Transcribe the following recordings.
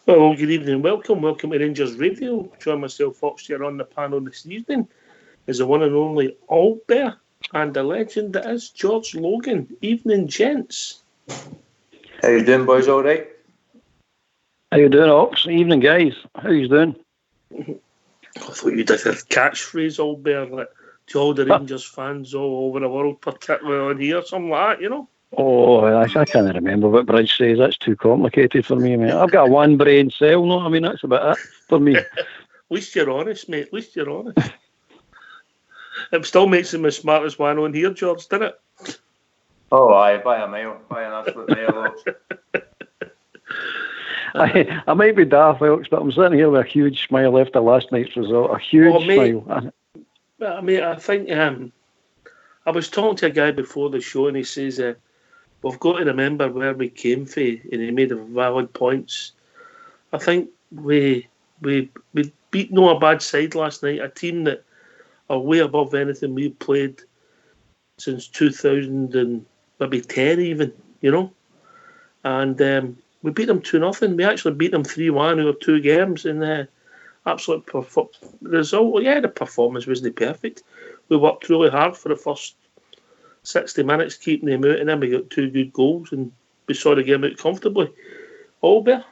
Well, good evening. Welcome to Rangers Radio. Join myself, Fox, here on the panel this evening is the one and only Albert and the legend that is George Logan. Evening, gents. How you doing, boys? All right? How you doing, Ox? Evening, guys. How you doing? I thought you'd have a catchphrase, Albert, like, to all the Rangers fans all over the world, particularly on here, something like that, you know? Oh, I can't remember what Bridge says. That's too complicated for me, mate. I've got a one brain cell, no? I mean, that's about it for me. At least you're honest, mate. At least you're honest. It still makes him the smartest one on here, George, doesn't it? Oh, aye, by a mile. By an absolute mile. I might be daft, Ox, but I'm sitting here with a huge smile after last night's result. A huge smile. Mate, I think I was talking to a guy before the show and he says, we've got to remember where we came from, and he made valid points. I think we beat no a bad side last night, a team that are way above anything we've played since 2000 and maybe 10 even, you know. And we beat them 2-0. We actually beat them 3-1 over 2 games, and absolute result. Yeah, the performance wasn't perfect. We worked really hard for the first 60 minutes, keeping them out, and then we got 2 good goals, and we saw the game out comfortably. Albert?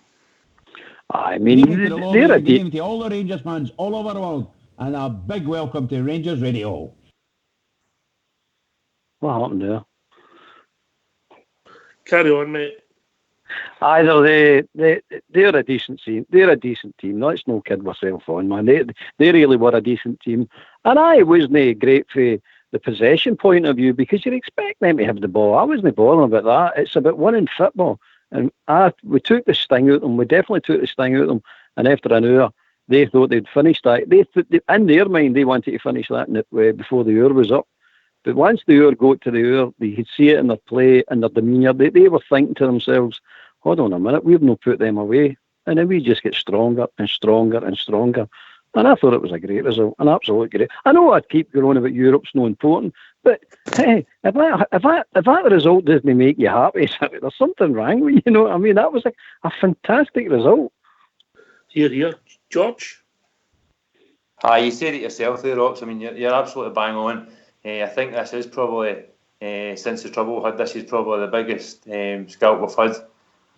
I mean, good evening to all the Rangers fans all over the world, and a big welcome to Rangers Radio. What happened there? Carry on, mate. Either they're a decent team. They're a decent team. Let's no kid myself on, man. They really were a decent team, and I wasn't great for the possession point of view because you'd expect them to have the ball. I wasn't bothering about that. It's about winning football, and we took the sting out of them. We definitely took the sting out of them. And after an hour, they thought they'd finished that. In their mind, they wanted to finish that before the hour was up. But once the hour got to the hour, they could see it in their play and their demeanour. They were thinking to themselves, hold on a minute, we've not put them away. And then we just get stronger and stronger and stronger. And I thought it was a great result, an absolute great. I know I'd keep going about Europe's no important, but hey, if that result doesn't make you happy, there's something wrong with you, you know what I mean? That was a fantastic result. Here, George? You said it yourself there, Rox. I mean, you're absolutely bang on. I think this is probably, since the trouble we had, this is probably the biggest scalp we've had.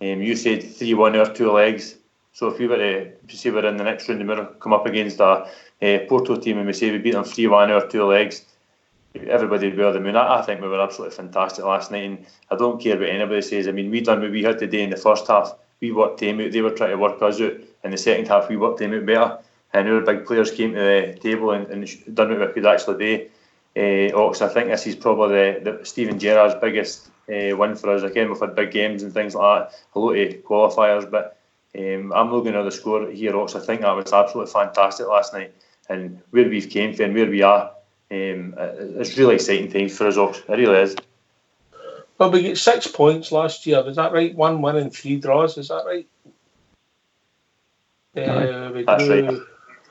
You said 3-1 or 2 legs. So if we were to say we're in the next round, we were come up against a Porto team and we say we beat them 3-1 or 2 legs, everybody would be over the moon. I think we were absolutely fantastic last night, and I don't care what anybody says. I mean, we done what we had today in the first half. We worked them out. They were trying to work us out. In the second half, we worked them out better. And our big players came to the table and done what we could actually do. Ox, I think this is probably the Steven Gerrard's biggest win for us. Again, we've had big games and things like that, a lot of qualifiers, but I'm looking at the score here, Ox. I think that was absolutely fantastic last night, and where we've came from and where we are, it's really exciting times for us, Ox. It really is. Well, we get 6 points last year. Is that right? 1 win and 3 draws. Is that right? That's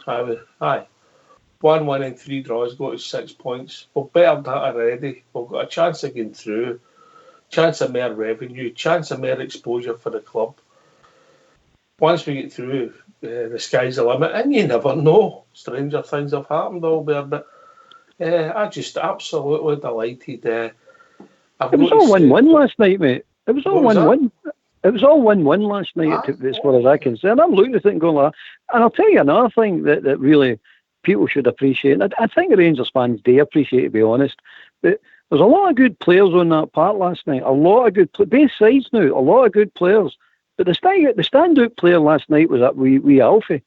right. Aye. 1 win and 3 draws. Go to 6 points. We've bettered that already. We've got a chance of getting through. Chance of more revenue. Chance of more exposure for the club. Once we get through, the sky's the limit, and you never know. Stranger things have happened, Albert, but I'm just absolutely delighted. It was all 1-1 last night, mate. It was all 1-1. It was all 1-1 last night, as far as I'm concerned. I'm looking at it and going like that. And I'll tell you another thing that really people should appreciate. I think the Rangers fans do appreciate, to be honest. But there's a lot of good players on that part last night. A lot of good both sides now. A lot of good players. But the standout player last night was that wee Alfie.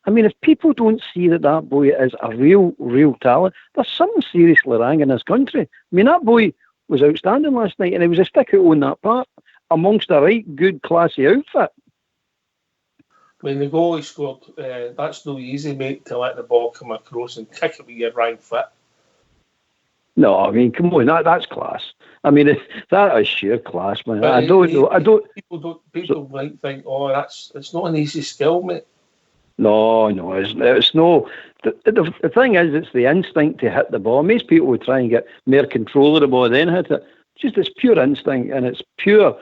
I mean, if people don't see that boy is a real talent, there's something seriously wrong in this country. I mean, that boy was outstanding last night, and he was a stick out on that part amongst a right good, classy outfit. When the goalie scored, that's no easy, mate, to let the ball come across and kick it with your right foot. No, I mean, come on, that's class. I mean, that is sheer class, man. But I don't know. People might think, it's not an easy skill, mate. No, it's no. The thing is, it's the instinct to hit the ball. Most people would try and get more control of the ball, then hit it. It's pure instinct, and it's pure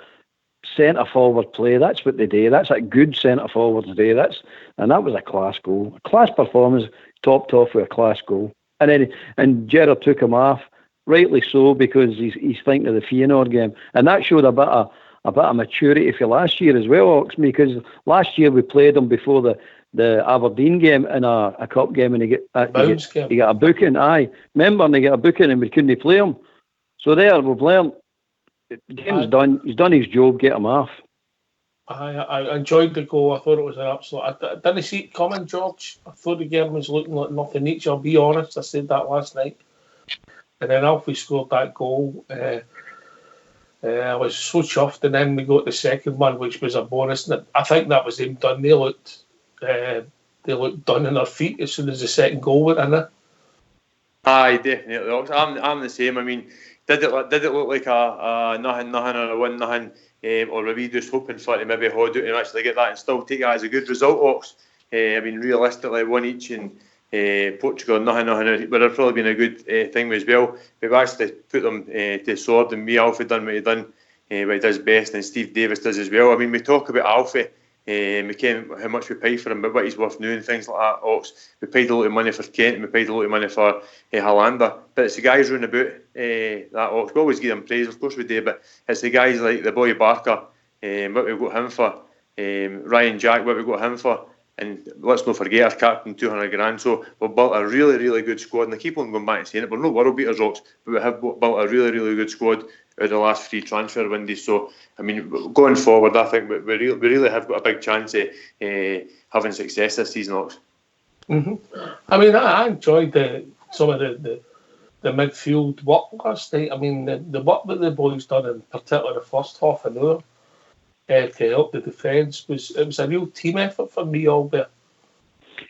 centre forward play. That's what they do. That's a good centre forward day. And that was a class goal, a class performance, topped off with a class goal. And Gerrard took him off, rightly so, because he's thinking of the Feyenoord game, and that showed a bit of maturity for last year as well, Ox, because last year we played him before the Aberdeen game in a cup game, and he got a booking. Aye, remember, and he got a booking, and we couldn't play him. So there, we've learned. The game's done. He's done his job. Get him off. I enjoyed the goal. I thought it was an absolute. I didn't see it coming, George. I thought the game was looking like nothing each. I'll be honest. I said that last night. And then Alfie scored that goal. I was so chuffed. And then we got the second one, which was a bonus. And I think that was them done. They looked done on their feet as soon as the second goal went in there. Aye, definitely. I'm the same. I mean, did it look like a nothing or a 1-0, or were we just hoping for it to maybe hold out and actually get that and still take it as a good result, Ox? I mean, realistically, 1 each in Portugal, nothing would have probably been a good thing as well. We've actually put them to sword, and me, Alfie, done what he done, what he does best, and Steve Davis does as well. I mean, we talk about Alfie. We came how much we paid for him, but what he's worth now and things like that. Ox, we paid a lot of money for Kent, and we paid a lot of money for Hollander. But it's the guys running about that Ox. We always give them praise, of course we do, but it's the guys like the boy Barker, what we've got him for, Ryan Jack, what we've got him for, and let's not forget our captain, 200 grand. So we've built a really, really good squad, and I keep on going back and saying it. We're not world beaters, Ox, but we have built a really, really good squad out of the last 3 transfer windows. So, I mean, going forward, I think we really have got a big chance of having success this season, Ox. Mm-hmm. I mean, I enjoyed some of the midfield work last night. I mean, the work that the boys done, in particular the first half an hour, to help the defence, was a real team effort for me, Albert.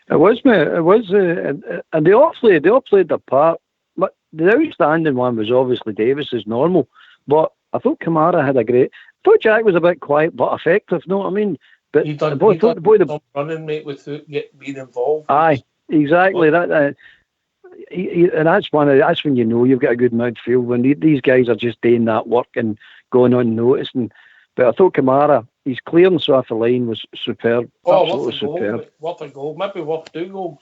It was, mate. It was, and they all played their part. But the outstanding one was obviously Davis, as normal. But I thought Kamara had I thought Jack was a bit quiet but effective. No, I mean, but he done running, mate, without being involved. Aye, exactly. And that's when you know you've got a good midfield, when these guys are just doing that work and going unnoticed. But I thought Kamara, his clearance off the line was superb. Absolutely superb. Worth a goal, maybe worth 2 goals.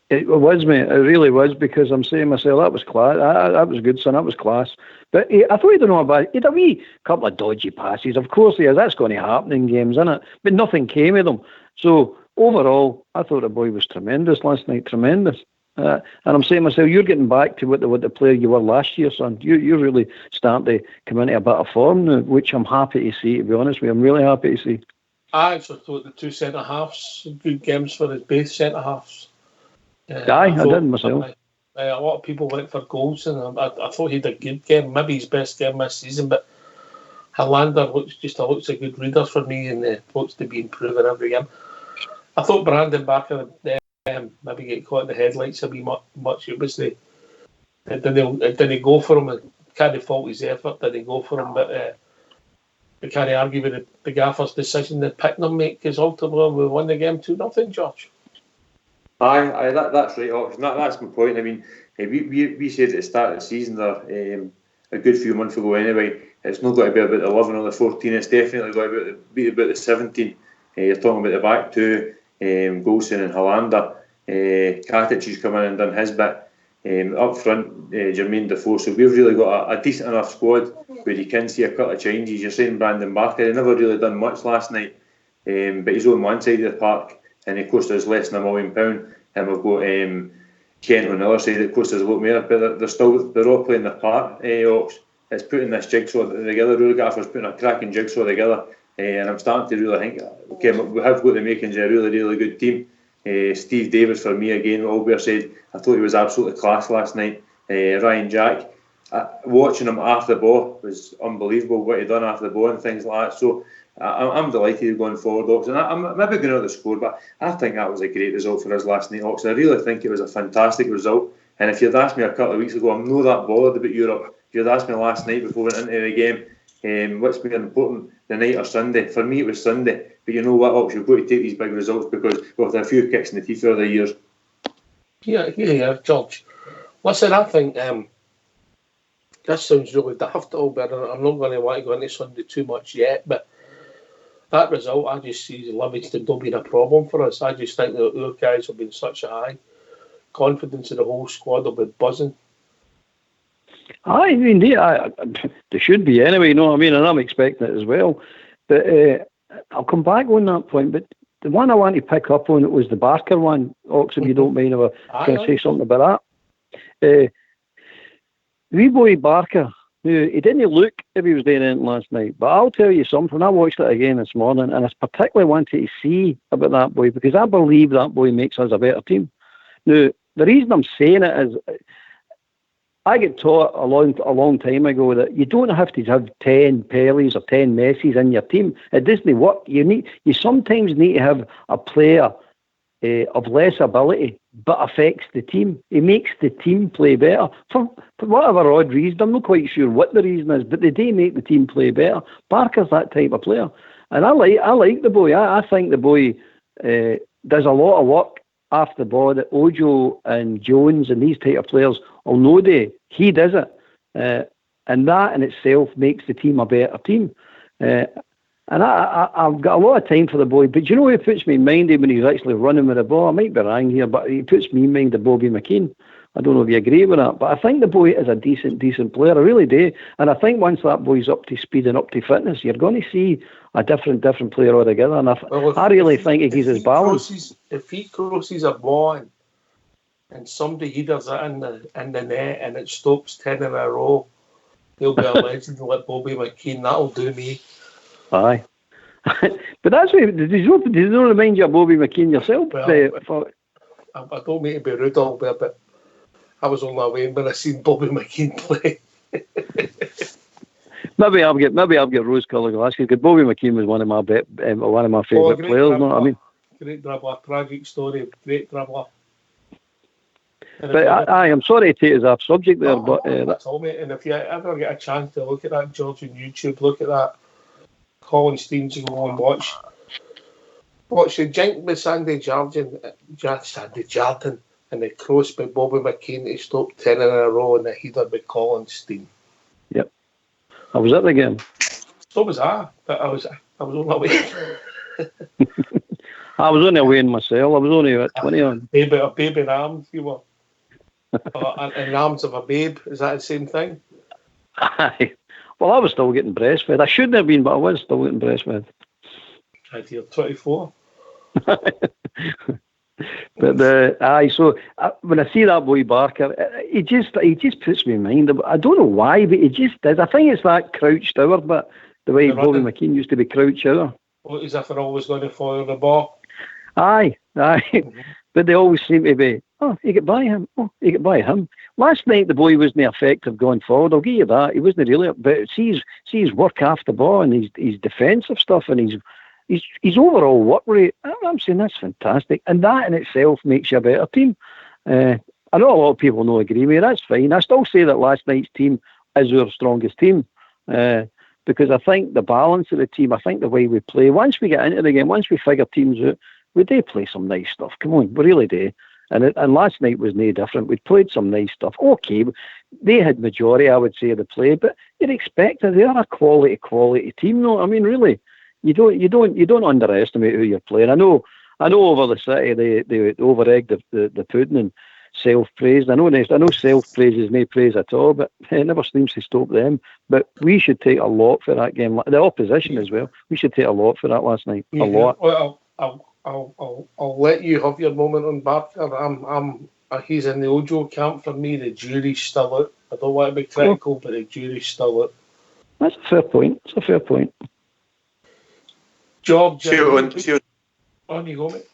It was, mate. It really was, because I'm saying myself, that was class. That was good, son. That was class. But I thought he'd know about it. He had a wee couple of dodgy passes. Of course he has. That's going to happen in games, isn't it? But nothing came of them. So overall, I thought the boy was tremendous last night. Tremendous. And I'm saying myself, you're getting back to what the player you were last year, son. You're really starting to come into a bit of form now, which I'm happy to see, to be honest with you. I'm really happy to see. I actually thought the 2 centre-halves, good games for his both centre-halves. I did myself. A lot of people went for goals, and I thought he had a good game, maybe his best game this season. But Hollander looks a good reader for me, and looks to be improving every game. I thought Brandon Barker maybe get caught in the headlights a wee much. It was didn't go for him. Can't fault his effort. Didn't go for him, but we can't argue with the gaffer's decision to pick them, mate, because ultimately we won the game 2-0, George. Aye, that's right, Ox. That's my point. I mean, we said at the start of the season there, a good few months ago anyway, it's not going to be about the 11 or the 14, it's definitely going to be about the 17. You're talking about the back two, Golson and Hollander. Katic has come in and done his bit. Up front, Jermaine Defoe. So we've really got a decent enough squad where you can see a couple of changes. You're saying Brandon Barker, he never really done much last night, but he's on one side of the park, and it cost us less than £1 million. And we've got Kent on the other side, it cost us a lot more, but they're all playing their part. Ox. It's putting this jigsaw together. Really Gaffer's putting a cracking jigsaw together, and I'm starting to really think, okay, we have got the makings of a really, really good team. Steve Davis, for me, again, what Albert said, I thought he was absolutely class last night. Ryan Jack, watching him after the ball was unbelievable, what he done after the ball and things like that. So I'm delighted going forward, Ox. And I'm maybe going out the score, but I think that was a great result for us last night, Ox. I really think it was a fantastic result. And if you'd asked me a couple of weeks ago, I'm not that bothered about Europe. If you'd asked me last night before we went into the game, what's more important, the night or Sunday? For me, it was Sunday. But you know what, Ox, you've got to take these big results because we've had a few kicks in the teeth over the years. Yeah, George. Listen, I think this sounds really daft, but I'm not going to want to go into Sunday too much yet. But that result, I just see Livingston don't being a problem for us. I just think that our guys have been such a high confidence in the whole squad. They'll be buzzing. I mean, they should be anyway, you know what I mean? And I'm expecting it as well. But I'll come back on that point. But the one I want to pick up on, it was the Barker one. Ox, if you don't mind, I was going to say something about that. Wee boy Barker, he didn't look if he was doing anything last night. But I'll tell you something. I watched it again this morning, and I particularly wanted to see about that boy because I believe that boy makes us a better team. Now, the reason I'm saying it is I get taught a long time ago that you don't have to have 10 Pelés or 10 Messis in your team. It doesn't work. You sometimes need to have a player of less ability but affects the team. He makes the team play better for whatever odd reason. I'm not quite sure what the reason is, but they do make the team play better. Barker's that type of player, and I like the boy. I think the boy does a lot of work after the ball that Ojo and Jones and these type of players will know he does it, and that in itself makes the team a better team. And I've got a lot of time for the boy, but you know who puts me in mind when he's actually running with the ball? I might be wrong here, but he puts me in mind of Bobby McKean. I don't know if you agree with that, but I think the boy is a decent player. I really do. And I think once that boy's up to speed and up to fitness, you're going to see a different player altogether. And I really think he gives his balance. If he crosses a ball and somebody headers it in the net and it stops 10 in a row, he'll be a legend like Bobby McKean. That'll do me. Aye. But that's what does it not remind you of Bobby McKean yourself? Well, I don't mean to be rude all there, but I was on my way when I seen Bobby McKean play. maybe I'll get rose-coloured glasses because Bobby McKean was one of my favourite players. You know what I mean? Great dribbler, tragic story, great dribbler. But I'm sorry to take us off subject there, but that's all, mate. And if you ever get a chance to look at that, George, on YouTube, look at that. Colin Steens, you go and watch the jink with Sandy Jardine, and the cross by Bobby McKean to stop 10 in a row, and the header by Colin Stein. Yep, I was at the game. So was I, but I was on my way. I was only away in my cell. I was only at 20 on. A baby in arms, you were. In arms of a babe, is that the same thing? Aye. Well, I was still getting breastfed. I shouldn't have been, but I was still getting breastfed. You're 24. But so when I see that boy Barker, he just puts me in mind. I don't know why, but he just does. I think it's that crouched over, but the way Bobby McKean used to be crouched over. Well, as if they're always going to follow the ball. Aye. But they always seem to be, you get by him. Oh, you get by him. Last night, the boy wasn't effective going forward. I'll give you that. He wasn't really, but see his work after the ball and his defensive stuff and his overall work rate. I'm saying that's fantastic. And that in itself makes you a better team. I know a lot of people don't agree with me. That's fine. I still say that last night's team is our strongest team. Because I think the balance of the team, I think the way we play, once we get into the game, once we figure teams out, we do play some nice stuff. Come on, we really do. And last night was no different. We played some nice stuff. Okay, they had majority, I would say, of the play, but you'd expect that they are a quality team. No, I mean, really, you don't underestimate who you're playing. I know over the city they over-egged the pudding and self-praise. I know self-praise is no praise at all, but it never seems to stop them. But we should take a lot for that game. The opposition as well. We should take a lot for that last night. A lot. Well, I'll let you have your moment on Barker. He's in the Ojo camp for me. The jury's still out. I don't want to be critical, but the jury's still out. That's a fair point. George, on you go, mate.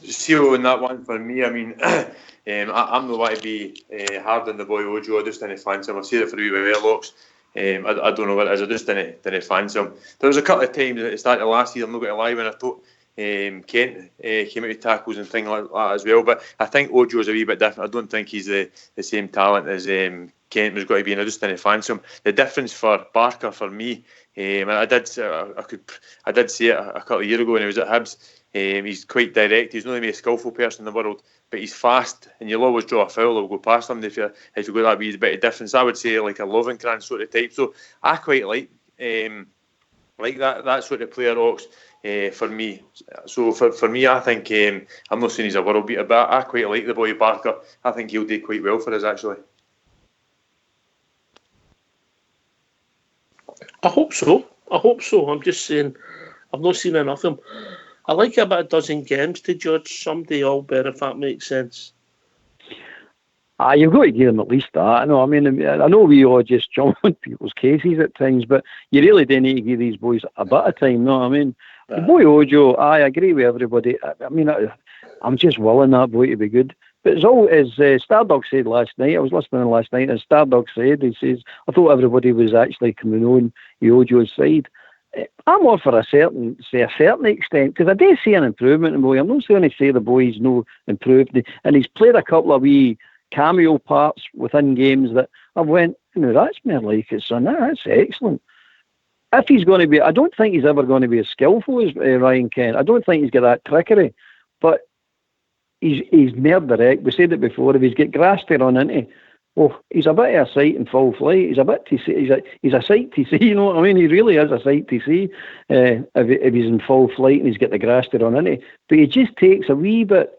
See on that one for me. I mean, I'm the one to be hard on the boy Ojo. I just didn't fancy him. I see it for a wee bit of Locks. I don't know what it is. I just didn't fancy him. There was a couple of times at the start of last year, I'm not going to lie, when I thought Kent came out with tackles and things like that as well. But I think Ojo's a wee bit different. I don't think he's the same talent as Kent was going to be, and I just didn't fancy him. The difference for Barker for me, and I did say it a couple of years ago when he was at Hibs. He's quite direct. He's not the most skillful person in the world, but he's fast, and you'll always draw a foul or go past him if you got that wee bit of difference. I would say like a Lovenkrands sort of type. So I quite like like that sort of player, Ox, for me. So for me, I think I'm not saying he's a world beater, but I quite like the boy Barker. I think he'll do quite well for us, actually. I hope so. I'm just saying, I've not seen enough of him. I like about a dozen games to judge somebody all better, if that makes sense. You've got to give them at least that. I know we all just jump on people's cases at times, but you really do need to give these boys a bit of time, know what I mean? The boy Ojo, I agree with everybody. I'm just willing that boy to be good. But it's all, as Stardog said last night, I was listening last night, and Stardog said, he says, I thought everybody was actually coming on the Ojo's side. I'm all for a certain extent, because I do see an improvement in the boy. I'm not going to say the boy's no improved, and he's played a couple of wee cameo parts within games that I've went, that's more like it, son. That's excellent. If he's going to be, I don't think he's ever going to be as skillful as Ryan Kent. I don't think he's got that trickery, but he's more direct. We said it before. If he's got grass to run into, he's a bit of a sight in full flight. He's a bit to see. He's a sight to see. You know what I mean? He really is a sight to see. If he's in full flight and he's got the grass to run into, but he just takes a wee bit.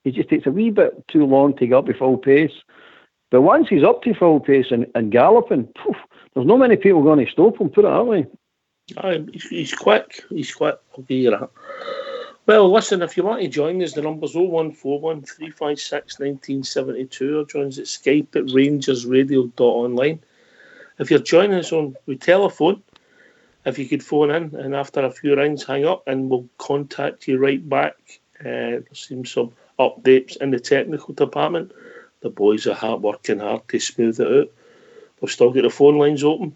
He just takes a wee bit too long to get up to full pace. But once he's up to full pace and galloping, there's not many people going to stop him. Put it that way. He's quick. I'll give you that. Well, listen, if you want to join us, the number's 0141 356 1972 or join us at Skype at rangersradio.online. If you're joining us with telephone, if you could phone in and after a few rings hang up and we'll contact you right back. There seems some updates in the technical department. The boys are working hard to smooth it out. We've still got the phone lines open,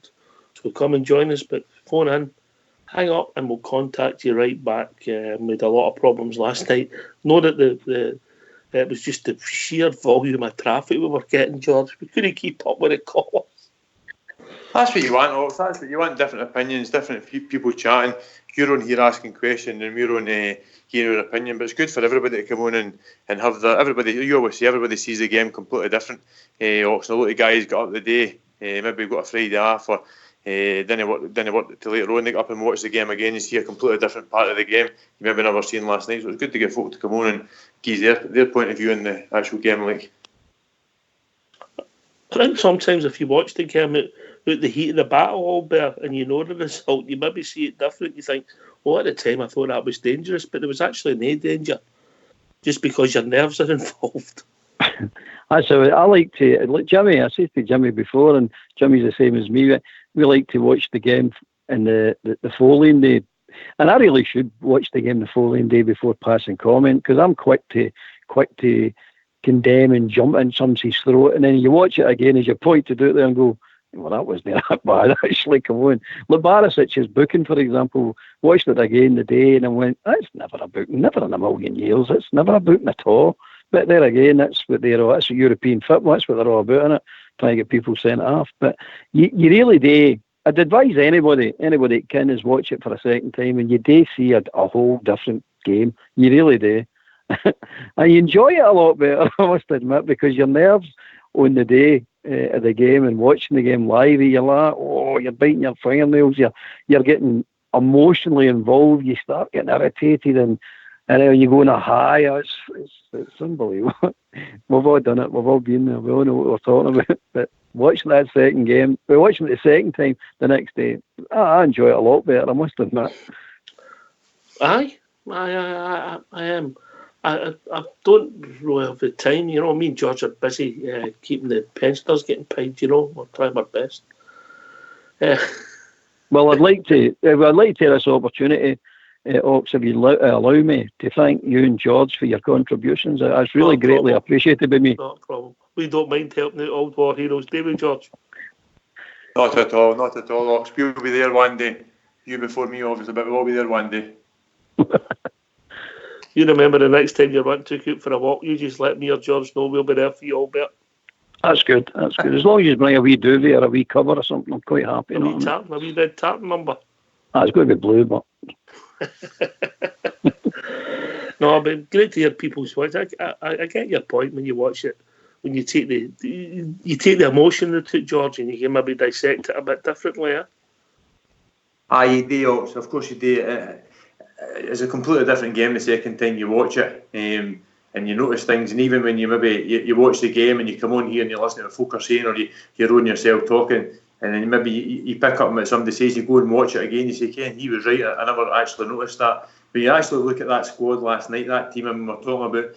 so come and join us, but phone in, hang up, and we'll contact you right back. We had a lot of problems last night. Know that it was just the sheer volume of traffic we were getting, George. We couldn't keep up with the calls. That's what you want, Ox. That's what you want, different opinions, different people chatting. You're on here asking questions and we're on hearing your opinion, but it's good for everybody to come on and have everybody, you always say, everybody sees the game completely different. Ox, a lot of guys got up the day, maybe got a Friday off or didn't work till later on, they get up and watch the game again, you see a completely different part of the game you maybe never seen last night, so it's good to get folk to come on and give their point of view in the actual game. Like, I think sometimes if you watch the game out the heat of the battle all better and you know the result, you maybe see it different. You think, at the time I thought that was dangerous, but there was actually no danger just because your nerves are involved. That's how I like to, like Jimmy, I said to Jimmy before, and Jimmy's the same as me, we like to watch the game in the four-lane day. And I really should watch the game the four-lane day before passing comment, because I'm quick to condemn and jump in somebody's throat, and then you watch it again as you point to do it there and go, well, that wasn't that bad, actually, come on. Barasic's booking, for example, watched it again today and I went, that's never a booking, never in a million years, it's never a booking at all. But there again, that's what European football, that's what they're all about, isn't it? Trying to get people sent off. But you really do, I'd advise anybody that can is watch it for a second time, and you do see a whole different game. You really do. And you enjoy it a lot better, I must admit, because your nerves on the day of the game and watching the game live, you're like, you're biting your fingernails, you're getting emotionally involved, you start getting irritated, and then you go on a high. It's unbelievable. We've all done it, we've all been there, we all know what we're talking about. But watching that second game, watching it the second time the next day, I enjoy it a lot better, I must admit. I am. I don't really have the time, me and George are busy keeping the pensioners getting paid, we're trying our best. Well, I'd like to take this opportunity, Ox, if you allow me, to thank you and George for your contributions. It's really greatly appreciated by me. Not a problem. We don't mind helping out old war heroes, do we, George? Not at all, Ox. We'll be there one day. You before me, obviously, but we'll be there one day. You remember the next time you went took out for a walk, you just let me or George know, we'll be there for you, Albert. That's good. As long as you bring a wee duvet or a wee cover or something, I'm quite happy. A wee red tartan number. It's going to be blue, but... No, but great to hear people's voice. I get your point when you watch it. When you take the emotion that took George and you can maybe dissect it a bit differently. Aye, you do, Ox. Of course you do. It's a completely different game the second time you watch it, and you notice things. And even when you maybe you watch the game and you come on here and you listen to folk are saying, or you're on yourself talking, and then maybe you pick up what somebody says, you go and watch it again, you say, Ken, he was right, I never actually noticed that. When you actually look at that squad last night, that team, and we're talking about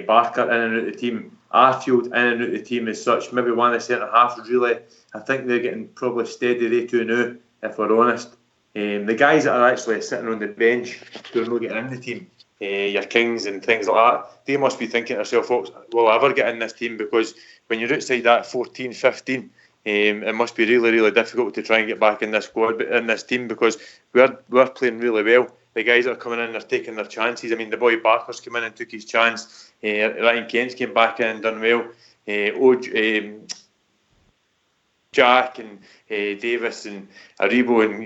Barker in and out of the team, Arfield in and out of the team as such, maybe one of the centre halves really, I think they're getting probably steady they two now, if we're honest. The guys that are actually sitting on the bench who are not getting in the team, your Kings and things like that, they must be thinking to themselves, will I ever get in this team? Because when you're outside that 14, 15, it must be really, really difficult to try and get back in this squad, in this team, because we're playing really well. The guys that are coming in are taking their chances. I mean, the boy Barker's come in and took his chance. Ryan Kent's came back in and done well. Jack and Davis and Aribo and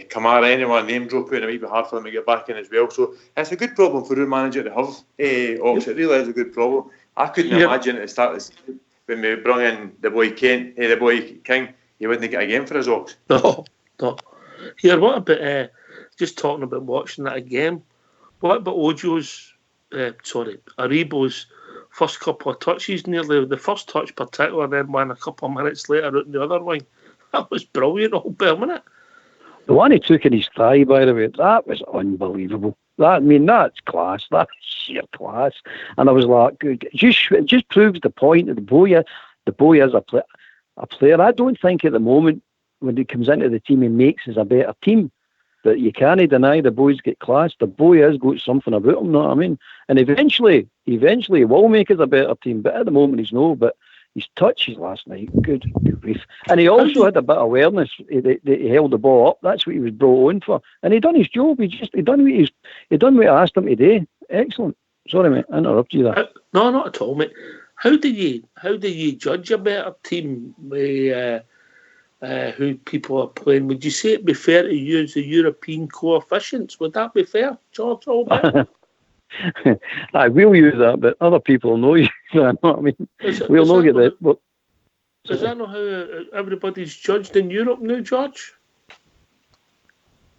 Kamara, anyone name dropping, it might be hard for them to get back in as well. So it's a good problem for the manager to have. Ox, it really is a good problem. I couldn't imagine at the start of the season when we brought in the boy Kent, the boy King, you wouldn't get a game for us, Ox. No. Here, what about just talking about watching that again? What about Aribo's first couple of touches, nearly the first touch particular, then one a couple of minutes later out in the other wing? That was brilliant, all Bill, wasn't it? The one he took in his thigh, by the way, that was unbelievable. That's class. That's sheer class. And I was like, it just proves the point that the boy is a player. I don't think at the moment when he comes into the team he makes us a better team. But you can't deny the boys get class. The boy has got something about him, you know what I mean? And eventually he will make us a better team. But at the moment he's no. But his touches last night, good grief. And he also had a bit of awareness. He held the ball up. That's what he was brought on for. And he done his job. He done what I asked him to do. Excellent. Sorry, mate, I interrupted you there. No, not at all, mate. How do you judge a better team with who people are playing? Would you say it'd be fair to use the European coefficients? Would that be fair, George Albert? I will use that, but other people know you. You know what I mean? We'll not get that. But is that not how everybody's judged in Europe now, George?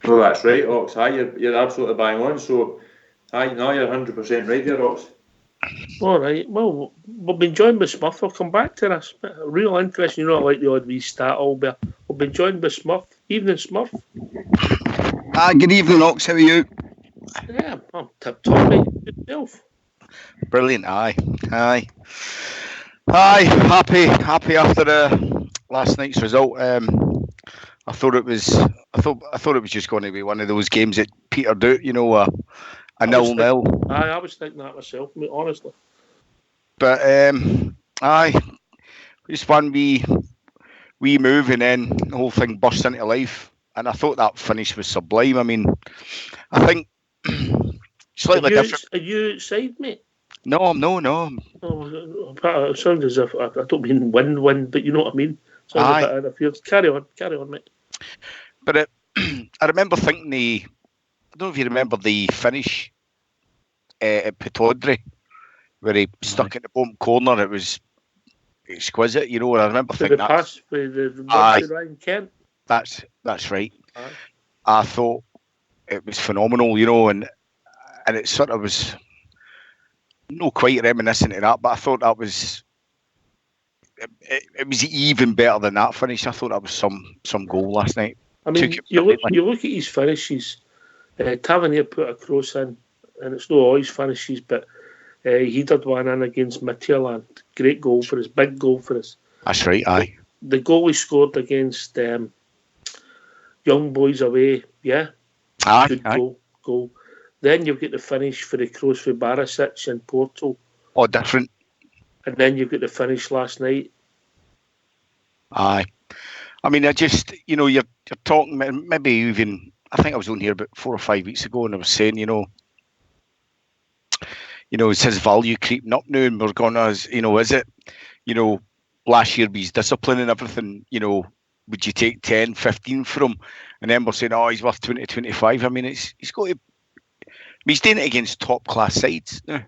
Well, that's right, Ox. You're absolutely bang on. So, you're 100% right there, Ox. All right. Well, we've been joined by Smurf. I'll come back to this. Real interesting. You know, I like the odd wee stat, Albert. We've been joined by Smurf. Evening, Smurf. Good evening, Ox. How are you? Yeah, I'm tip-top, mate. Yourself? Brilliant. Aye. Happy after last night's result. I thought it was just going to be one of those games that petered out. You know, a 0-0. I was thinking that myself, mate, honestly. But just one wee move and then the whole thing burst into life. And I thought that finish was sublime. I mean, I think slightly different. Are you outside, mate? No. Oh, it sounds as if I don't mean win, but you know what I mean. Sounds a bit interference. Carry on, mate. But I remember thinking I don't know if you remember the finish at Pataudry where he stuck in the bottom corner. It was exquisite, you know. I remember thinking the pass with the Ryan Kent. That's right. Aye. I thought it was phenomenal, you know, and it sort of was not quite reminiscent of that, but I thought that was it was even better than that finish. I thought that was some goal last night. I mean, you look at his finishes. Tavernier put a cross in, and it's not all his finishes, but he did one in against Midtjylland. Great goal for us, big goal for us. That's right, aye. The goal he scored against Young Boys away, yeah? Aye, good aye. Goal. Then you've got the finish for the cross for Barisic in Porto. Oh, different. And then you've got the finish last night. Aye. I mean, I just, you know, you're talking, maybe even, I think I was on here about 4 or 5 weeks ago and I was saying, you know, it's his value creeping up now and we're going as, you know, is it, you know, last year with his discipline and everything, you know, would you take 10, 15 from him? And then we're saying, oh, he's worth 20, 25. I mean, he's got to, he's doing it against top class sides now.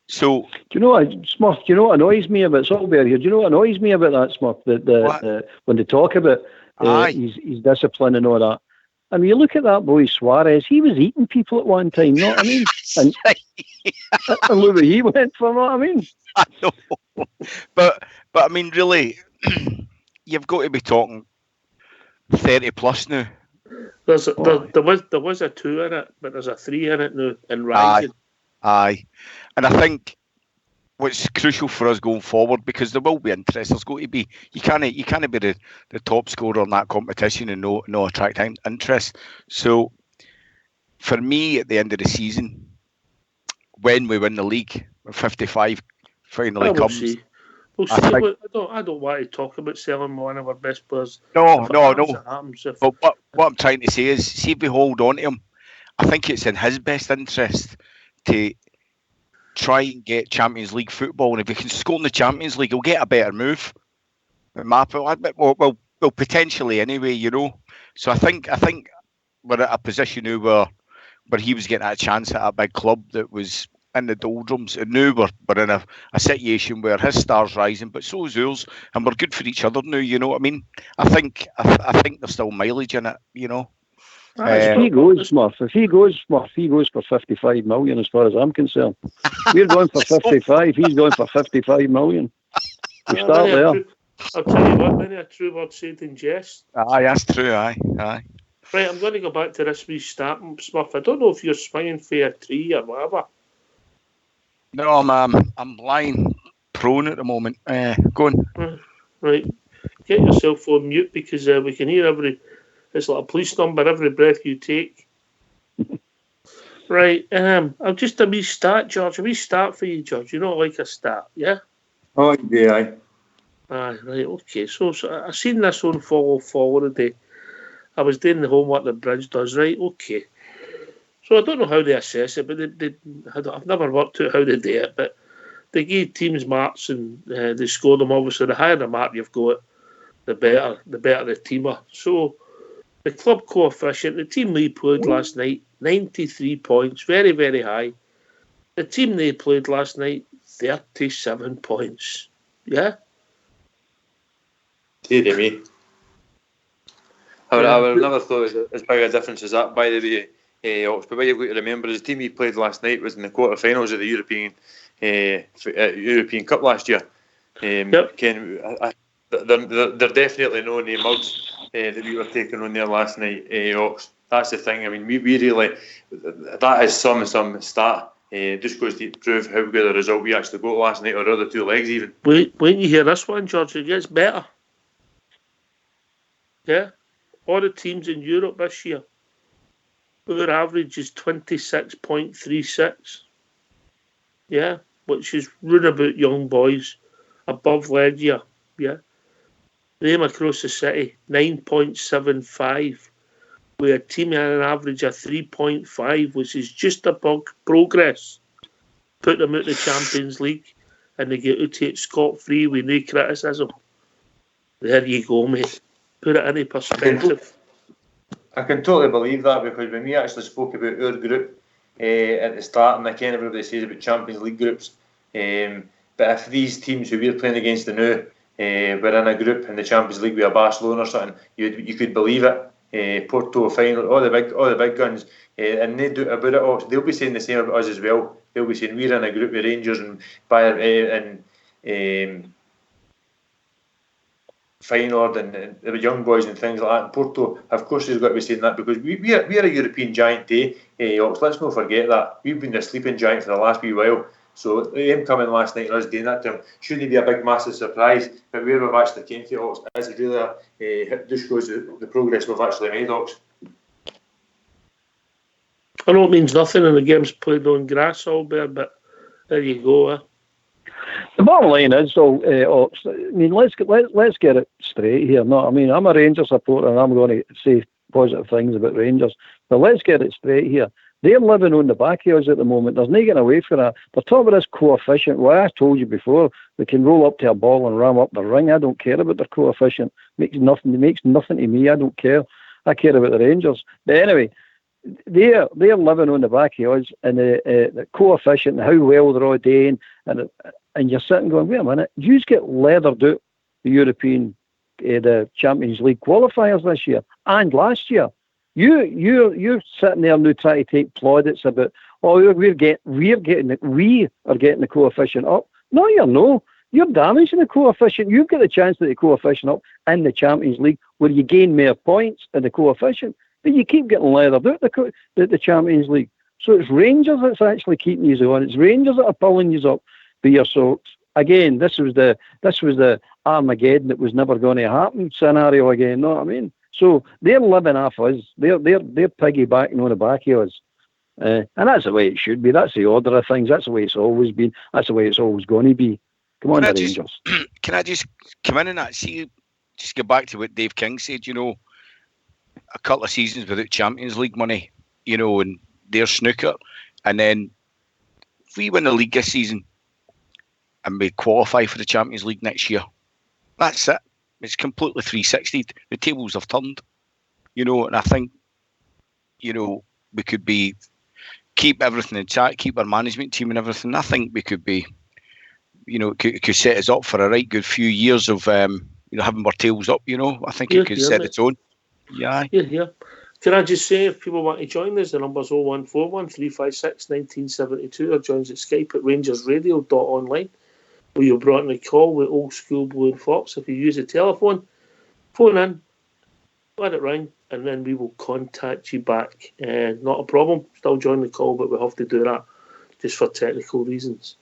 So, do you know what, Smurf? Do you know what annoys me about Solberg here? Do you know what annoys me about that, Smurf? When they talk about his discipline and all that, I mean, you look at that boy Suarez, he was eating people at one time, you know what I mean? And look where he went for, you know what I mean? I know. But I mean, really, you've got to be talking 30 plus now. There was a 2 in it, but there's a 3 in it now, and rising. Aye. And I think what's crucial for us going forward, because there will be interest, there's going to be, you can't be the top scorer in that competition and no attract interest. So for me, at the end of the season, when we win the league, 55 finally comes. We'll see. I don't want to talk about selling one of our best players. No. But what I'm trying to say is, see if we hold on to him, I think it's in his best interest to try and get Champions League football. And if he can score in the Champions League, he'll get a better move. Well, potentially anyway, you know. So I think we're at a position now where he was getting a chance at a big club that was in the doldrums, and now we're in a situation where his star's rising, but so is ours, and we're good for each other now. You know what I mean? I think there's still mileage in it. You know. If he goes for 55 million, as far as I'm concerned. We're going for 55. He's going for 55 million. We start there. I'll tell you what, many a true word said in jest. Aye, that's true. Aye. Right, I'm going to go back to this wee start, Smurf. I don't know if you're swinging for a 3 or whatever. No, I'm lying prone at the moment. Go on. Right, get yourself on mute, because we can hear it's like a police number every breath you take. Right, I'll just a wee start, George. A wee start for you, George. You don't like a start, yeah? Oh, yeah. Aye, right, okay. So I seen this on Follow Forward today. I was doing the homework that Bridge does, right? Okay. So I don't know how they assess it, but I've never worked out how they do it, but they give teams marks and they score them. Obviously, the higher the mark you've got, the better the team are. So the club coefficient, the team we played last night, 93 points, very, very high. The team they played last night, 37 points. Yeah? Dear me. I would have never thought as big a difference as that, by the way. But what you've got to remember is the team he played last night was in the quarterfinals of the European Cup last year. Yep. They're definitely no name mugs that we were taking on there last night, Ox. That's the thing. I mean, we really, that is some stat. Just goes to prove how good a result we actually got last night, or other 2 legs even. Wait, when you hear this one, George, it gets better. Yeah? All the teams in Europe this year, our average is 26.36. Yeah? Which is round about young boys above lead year. Yeah? Them across the city, 9.75. With a team at an average of 3.5, which is just above progress. Put them out the Champions League and they get to take scot-free with no criticism. There you go, mate. Put it into perspective. I can totally believe that, because when we actually spoke about our group at the start, and again everybody says about Champions League groups, but if these teams who we're playing against now were in a group in the Champions League with a Barcelona or something, you could believe it. Porto final, all the big guns, and they do about it all. They'll be saying the same about us as well. They'll be saying we're in a group with Rangers and Bayern and Feyenoord and the young boys and things like that. And Porto, of course, has got to be saying that, because we're a European giant day. Let's not forget that we've been the sleeping giant for the last wee while. So them coming last night and us doing that to them shouldn't be a big massive surprise. But where we've actually came to, Ox, is really just shows the progress we've actually made, Ox. I know it means nothing and the game's played on grass all there, but there you go. The bottom line is, though, Ox, I mean, let's get it straight here. No, I mean, I'm a Rangers supporter and I'm going to say positive things about Rangers, but let's get it straight here. They're living on the back of us at the moment. There's no getting away from that. They're talking about this coefficient. Well, I told you before, we can roll up to a ball and ram up the ring. I don't care about their coefficient. It makes nothing to me. I don't care. I care about the Rangers. But anyway, they're living on the back of us, and the coefficient and how well they're all doing, and you're sitting going, wait a minute, you just get leathered out the Champions League qualifiers this year and last year. You're sitting there now trying to take plaudits about, oh, we are getting the coefficient up. No, you're no. You're damaging the coefficient. You've got the chance to get the coefficient up in the Champions League, where you gain more points in the coefficient, but you keep getting leathered out the Champions League. So it's Rangers that's actually keeping you on. It's Rangers that are pulling you up by your socks. Again, this was the Armageddon that was never going to happen scenario again. Know what I mean? So they're living off us. They're piggybacking on the back of us, and that's the way it should be. That's the order of things. That's the way it's always been. That's the way it's always going to be. Come on, the Rangers. Can I just come in on that? See, just go back to what Dave King said. A couple of seasons without Champions League money, and their snooker, and then if we win the league this season and we qualify for the Champions League next year, that's it. It's completely 360. The tables have turned, and I think, we could keep everything intact, keep our management team and everything. I think we could be, could set us up for a right good few years of, having our tails up. I think it could set the tone. Yeah. Yeah. Can I just say, if people want to join us, the number's 0141 356 1972, or joins at Skype at rangersradio.online, where you're brought in a call with Old School Blue and Fox. If you use a telephone, phone in, let it ring, and then we will contact you back. Not a problem. Still join the call, but we have to do that just for technical reasons.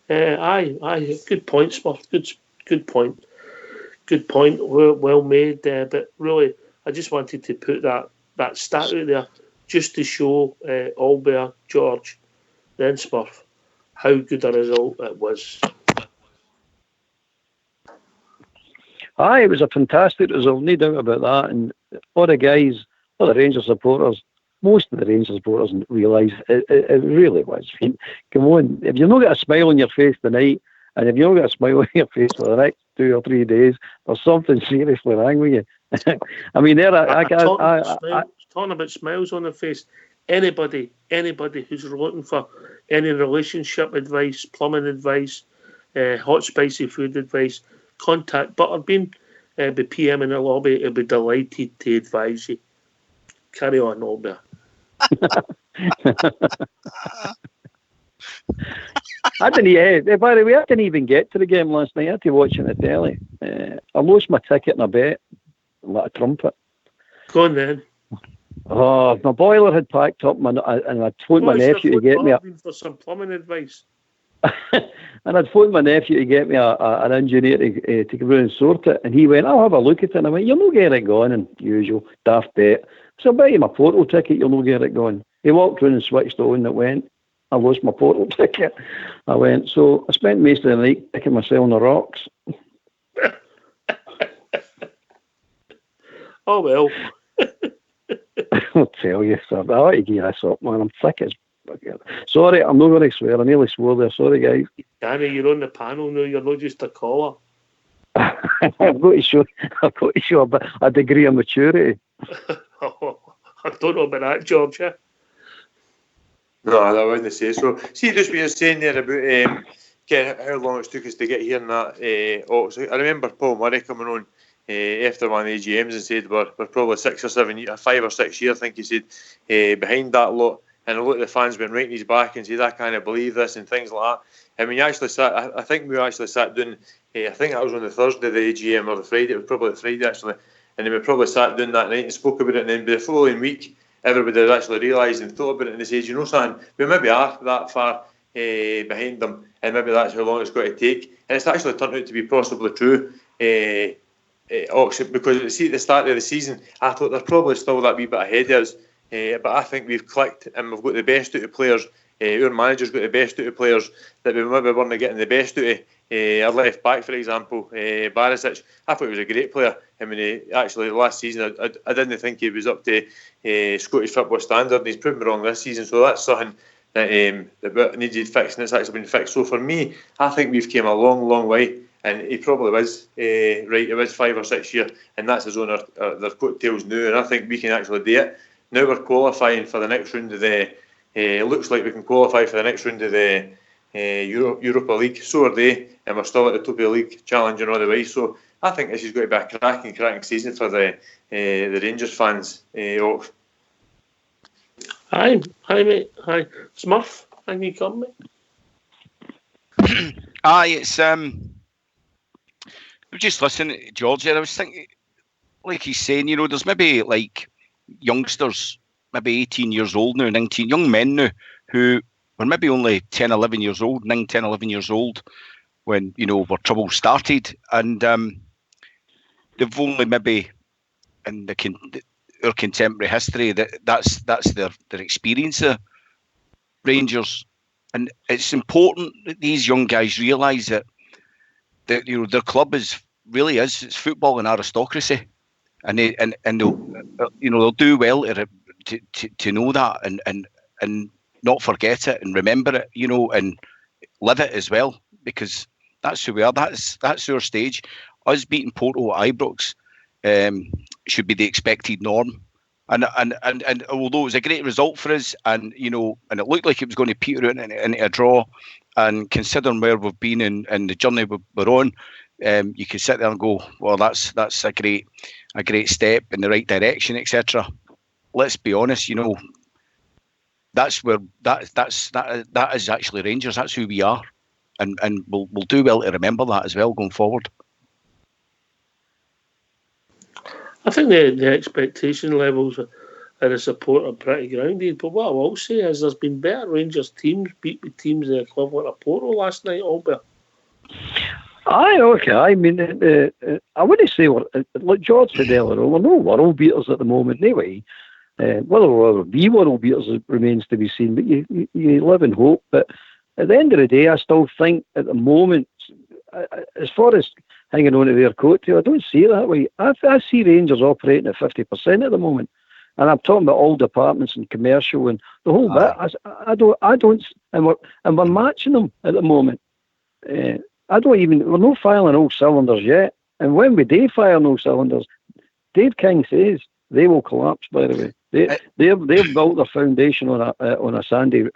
Aye, good point, Smurf. Good point. Good point. Well made. But really, I just wanted to put that stat out there just to show Albert, George, then Smurf, how good a result it was. Aye, it was a fantastic result, no doubt about that. And all the guys, all the Rangers supporters, most of the Rangers supporters realise it really was. I mean, come on, if you've not got a smile on your face tonight, and if you've not got a smile on your face for the next 2 or 3 days, there's something seriously wrong with you. I mean, talking about smiles on the face, anybody who's looking for any relationship advice, plumbing advice, hot spicy food advice, contact Butterbean, be PM in the lobby. He'll be delighted to advise you. Carry on, Albert. By the way, I didn't even get to the game last night. I had to watch it on the telly. I lost my ticket in a bet. Like a trumpet. Go on then. Oh, my boiler had packed up, and I'd phoned my nephew to get me for some plumbing advice. And I'd phoned my nephew to get me an engineer to go around and sort it, and he went, "I'll have a look at it." And I went, "You'll not get it going," and usual daft bet. So I bet you my portal ticket, you'll not get it going. He walked around and switched on, and it went. I lost my portal ticket. I went, so I spent most of the night picking myself on the rocks. Oh well. I'll tell you, sir. I ought to give this up, man. I'm thick as. Sorry, I'm not going to swear. I nearly swore there. Sorry, guys. Danny, you're on the panel now. You're not just a caller. I've got to show a degree of maturity. I don't know about that, George. Yeah? No, I wouldn't say so. See, just what you're saying there about how long it took us to get here and that. So I remember Paul Murray coming on after one of the AGMs and said we're probably 5 or 6 years, I think he said, behind that lot. And a lot of the fans went right in his back and said, I can't believe this and things like that. And when you actually I think we actually sat down, I think that was on the Thursday of the AGM or the Friday, it was probably the Friday actually. And then we probably sat down that night and spoke about it. And then the following week, everybody had actually realised and thought about it and they said, you know something, we maybe are that far behind them and maybe that's how long it's got to take. And it's actually turned out to be possibly true. Because see at the start of the season, I thought they're probably still that wee bit ahead of us. But I think we've clicked and we've got the best out of players. Our manager's got the best out of players that we maybe weren't getting the best out of. Our left back, for example, Barisic, I thought he was a great player. I mean, actually, last season, I didn't think he was up to Scottish football standard, and he's proven me wrong this season. So that's something that needed fixing. It's actually been fixed. So for me, I think we've came a long, long way. And he probably was right. It was 5 or 6 years, and that's his own their coattails now. And I think we can actually do it. Now we're qualifying for the next round of the. Looks like we can qualify for the next round of the Europa League. So are they, and we're still at the top of the league, challenging all the way. So I think this is going to be a cracking season for the Rangers fans. Hi, mate. Hi, Smurf. Can you come, mate? Aye, it's just listening to George there. I was thinking, like he's saying, there's maybe like youngsters, maybe 18 years old now, 19, young men now, who were maybe only 10, 11 years old, 9, 10, 11 years old when, where trouble started. And they've only maybe in our contemporary history, that's their experience of Rangers. And it's important that these young guys realise that their club really is it's football and aristocracy, and they'll do well to know that and not forget it and remember it, and live it as well, because that's who we are. That's our stage. Us beating Porto at Ibrox should be the expected norm. And although it was a great result for us, and and it looked like it was going to peter out into a draw, and considering where we've been and the journey we're on, you can sit there and go, well, that's a great step in the right direction, etc. Let's be honest, that's where that is actually Rangers. That's who we are, and we'll do well to remember that as well going forward. I think the expectation levels of the support are pretty grounded. But what I will say is there's been better Rangers teams beat the teams the equivalent of Porto last night, Albert. Aye, okay. I mean, I wouldn't say like George said earlier, we're no world beaters at the moment, anyway. Whether we'll ever be world beaters remains to be seen. But you live in hope. But at the end of the day, I still think at the moment, as far as hanging on to their coattail, I don't see it that way. I see Rangers operating at 50% at the moment, and I'm talking about all departments and commercial and the whole bit. I don't, and we're matching them at the moment. We're not firing all cylinders yet. And when we do fire all cylinders, Dave King says they will collapse. By the way, they've built their foundation on a sandy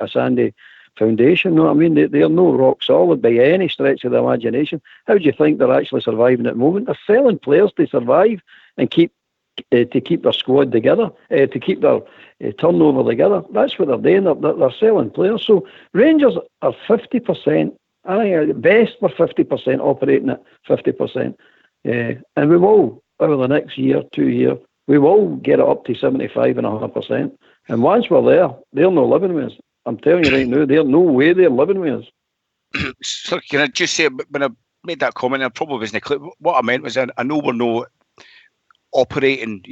foundation. You know what I mean? They're no rock solid by any stretch of the imagination. How do you think they're actually surviving at the moment? They're selling players to survive and keep their squad together, to keep their turnover together. That's what they're doing. They're selling players. So Rangers are 50%. I think at best we're 50% operating at 50%. And we will, over the next year, 2 years, we will get it up to 75.5%. And once we're there, they're not living with us. I'm telling you right now, there's no way they're living with us. So can I just say, when I made that comment, I probably wasn't clear. What I meant was, I know we're not operating,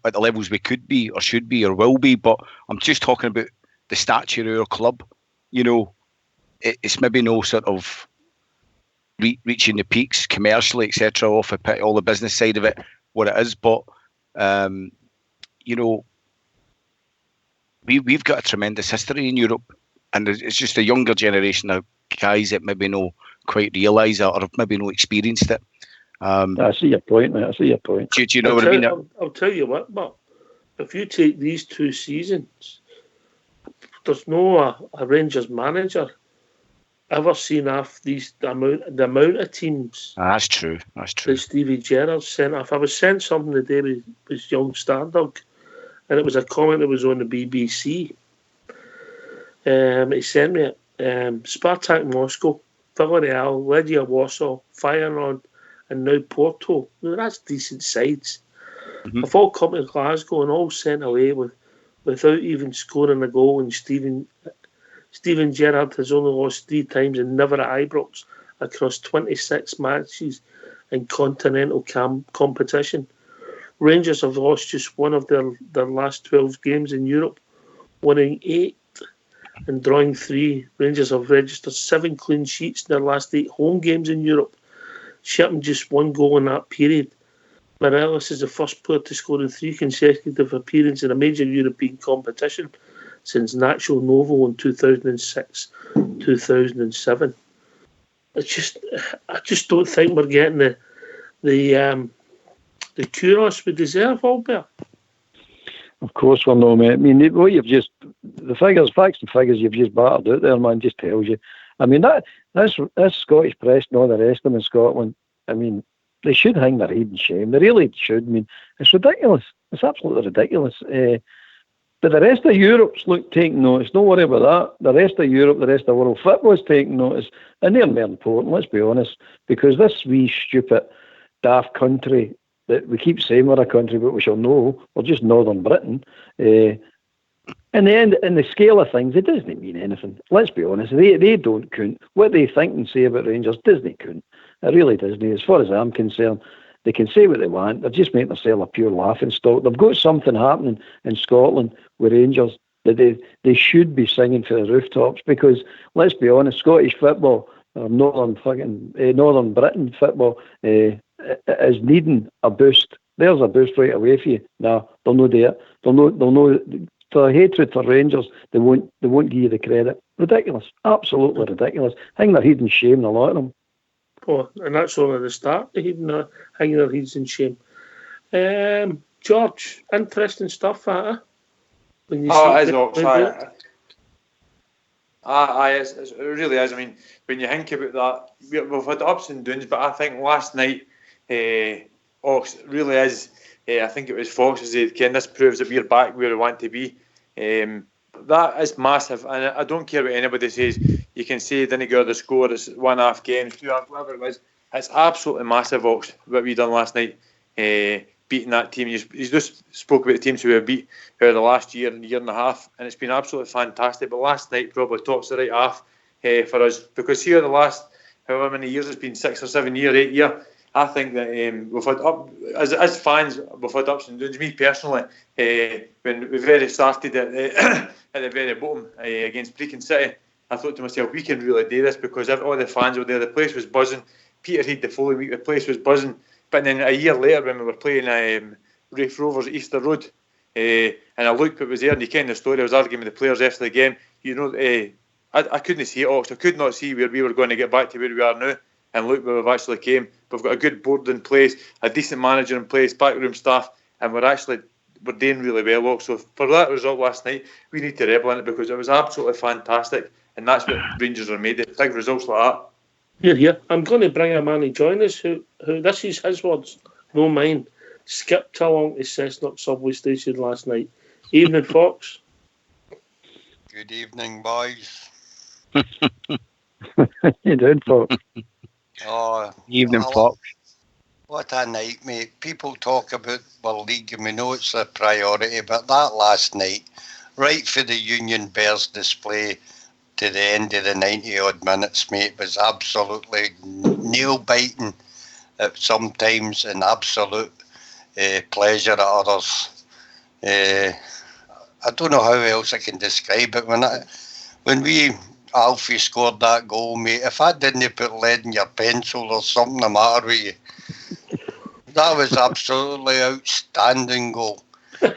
at the levels we could be or should be or will be, but I'm just talking about the stature of our club. It's maybe no sort of reaching the peaks commercially, etc., off all the business side of it, what it is. But we've got a tremendous history in Europe, and it's just a younger generation of guys that maybe no quite realise it or have maybe no experienced it. I see your point, mate. I see your point. Do you know what I mean? I'll tell you what, but if you take these 2 seasons, there's no a Rangers manager ever seen off the amount of teams. That's true. That Stevie Gerrard sent off. I was sent something today with young Stardog, and it was a comment that was on the BBC. He sent me it. Spartak Moscow, Villarreal, Legia Warsaw, Feyenoord, and now Porto. Now, that's decent sides. Mm-hmm. Have all come to Glasgow and all sent away without even scoring a goal, and Steven Gerrard has only lost 3 times and never at Ibrox across 26 matches in continental competition. Rangers have lost just one of their last 12 games in Europe, winning 8 and drawing 3. Rangers have registered 7 clean sheets in their last 8 home games in Europe, shipping just 1 goal in that period. Morelos is the first player to score in 3 consecutive appearances in a major European competition since Nacho Novo in 2006-2007. I just don't think we're getting the kudos we deserve, Albert. Of course we're not, mate. I mean, what you've just facts and figures you've just battered out there, man, just tells you. I mean, that's Scottish press and all the rest of them in Scotland. I mean, they should hang their head in shame. They really should. I mean, it's ridiculous. It's absolutely ridiculous. But the rest of Europe's taking notice. Don't worry about that. The rest of Europe, the rest of the world football's taking notice. And they're more important, let's be honest. Because this wee stupid daft country that we keep saying we're a country, but we shall know we're just Northern Britain. In the end, in the scale of things, it doesn't mean anything. Let's be honest. They don't count. What they think and say about Rangers doesn't count. It really doesn't. As far as I'm concerned, they can say what they want. They're just making themselves a pure laughing stock. They've got something happening in Scotland with Rangers that they should be singing for the rooftops, because let's be honest, Scottish football, or Northern Britain football, is needing a boost. There's a boost right away for you. No, they'll not do it. They'll not. For hatred for Rangers, they won't give you the credit. Ridiculous, absolutely ridiculous. I think they're hidden shame, a lot of them. Oh, and that's only the start. Hanging their heads in shame. George, interesting stuff, when you it really is. I mean, when you think about that, we've had ups and downs, but I think last night, Ox really is. I think it was Fox as said, Ken, this proves that we're back where we want to be. That is massive, and I don't care what anybody says. You can say didn't go the score, it's 1.5 games, 2.5, whatever it was. It's absolutely massive, Ox, what we done last night, beating that team. You just spoke about the teams who we beat over the last year and a half, and it's been absolutely fantastic. But last night probably tops the right half for us, because here the last however many years, it's been 6 or 7 years, 8 years. I think that we've had as fans, we've had ups and downs. Me personally, when we very started at the very bottom against Brecon City, I thought to myself, we can really do this, because all the fans were there, the place was buzzing. Peterhead the following week, the place was buzzing. But then a year later, when we were playing Rafe Rovers at Easter Road, and I looked what was there, and you ken the story, I was arguing with the players after the game. You know, I couldn't see it, Ox. I could not see where we were going to get back to where we are now. And look where we've actually came. We've got a good board in place, a decent manager in place, backroom staff, and we're doing really well, Ox. So for that result last night, we need to revel in it, because it was absolutely fantastic, and that's what Rangers are made of. Big results like that. Yeah. I'm going to bring a man to join us who this is his words, no mine. Skipped along to Cessnock subway station last night. Evening, Fox. Good evening, boys. You did, Fox. Oh, Evening, Fox. What a night, mate. People talk about our league and we know it's a priority, but that last night, right for the Union Bears display to the end of the 90-odd minutes, mate, was absolutely nail-biting at some times and absolute pleasure at others. I don't know how else I can describe it. When Alfie scored that goal, mate, if I didn't put lead in your pencil or something the matter with you, that was absolutely outstanding goal.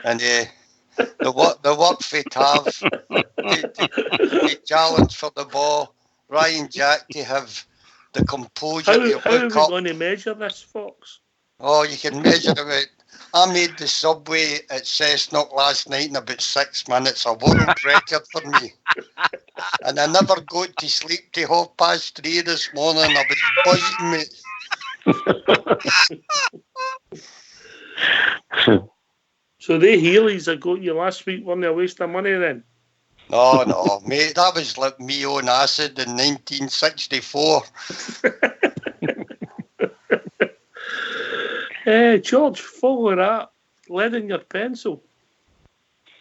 And the work for Tav, the challenge for the ball, Ryan Jack to have the composure to How are we look up. going to measure this, Fox? Oh, you can measure it. I made the subway at Cessnock last night in about 6 minutes, a world record for me. And I never got to sleep till 3:30 this morning. I was buzzing, mate. So the Heelys that got you last week weren't a waste of money then? No, mate, that was like me on acid in 1964. George, follow that. Lead in your pencil.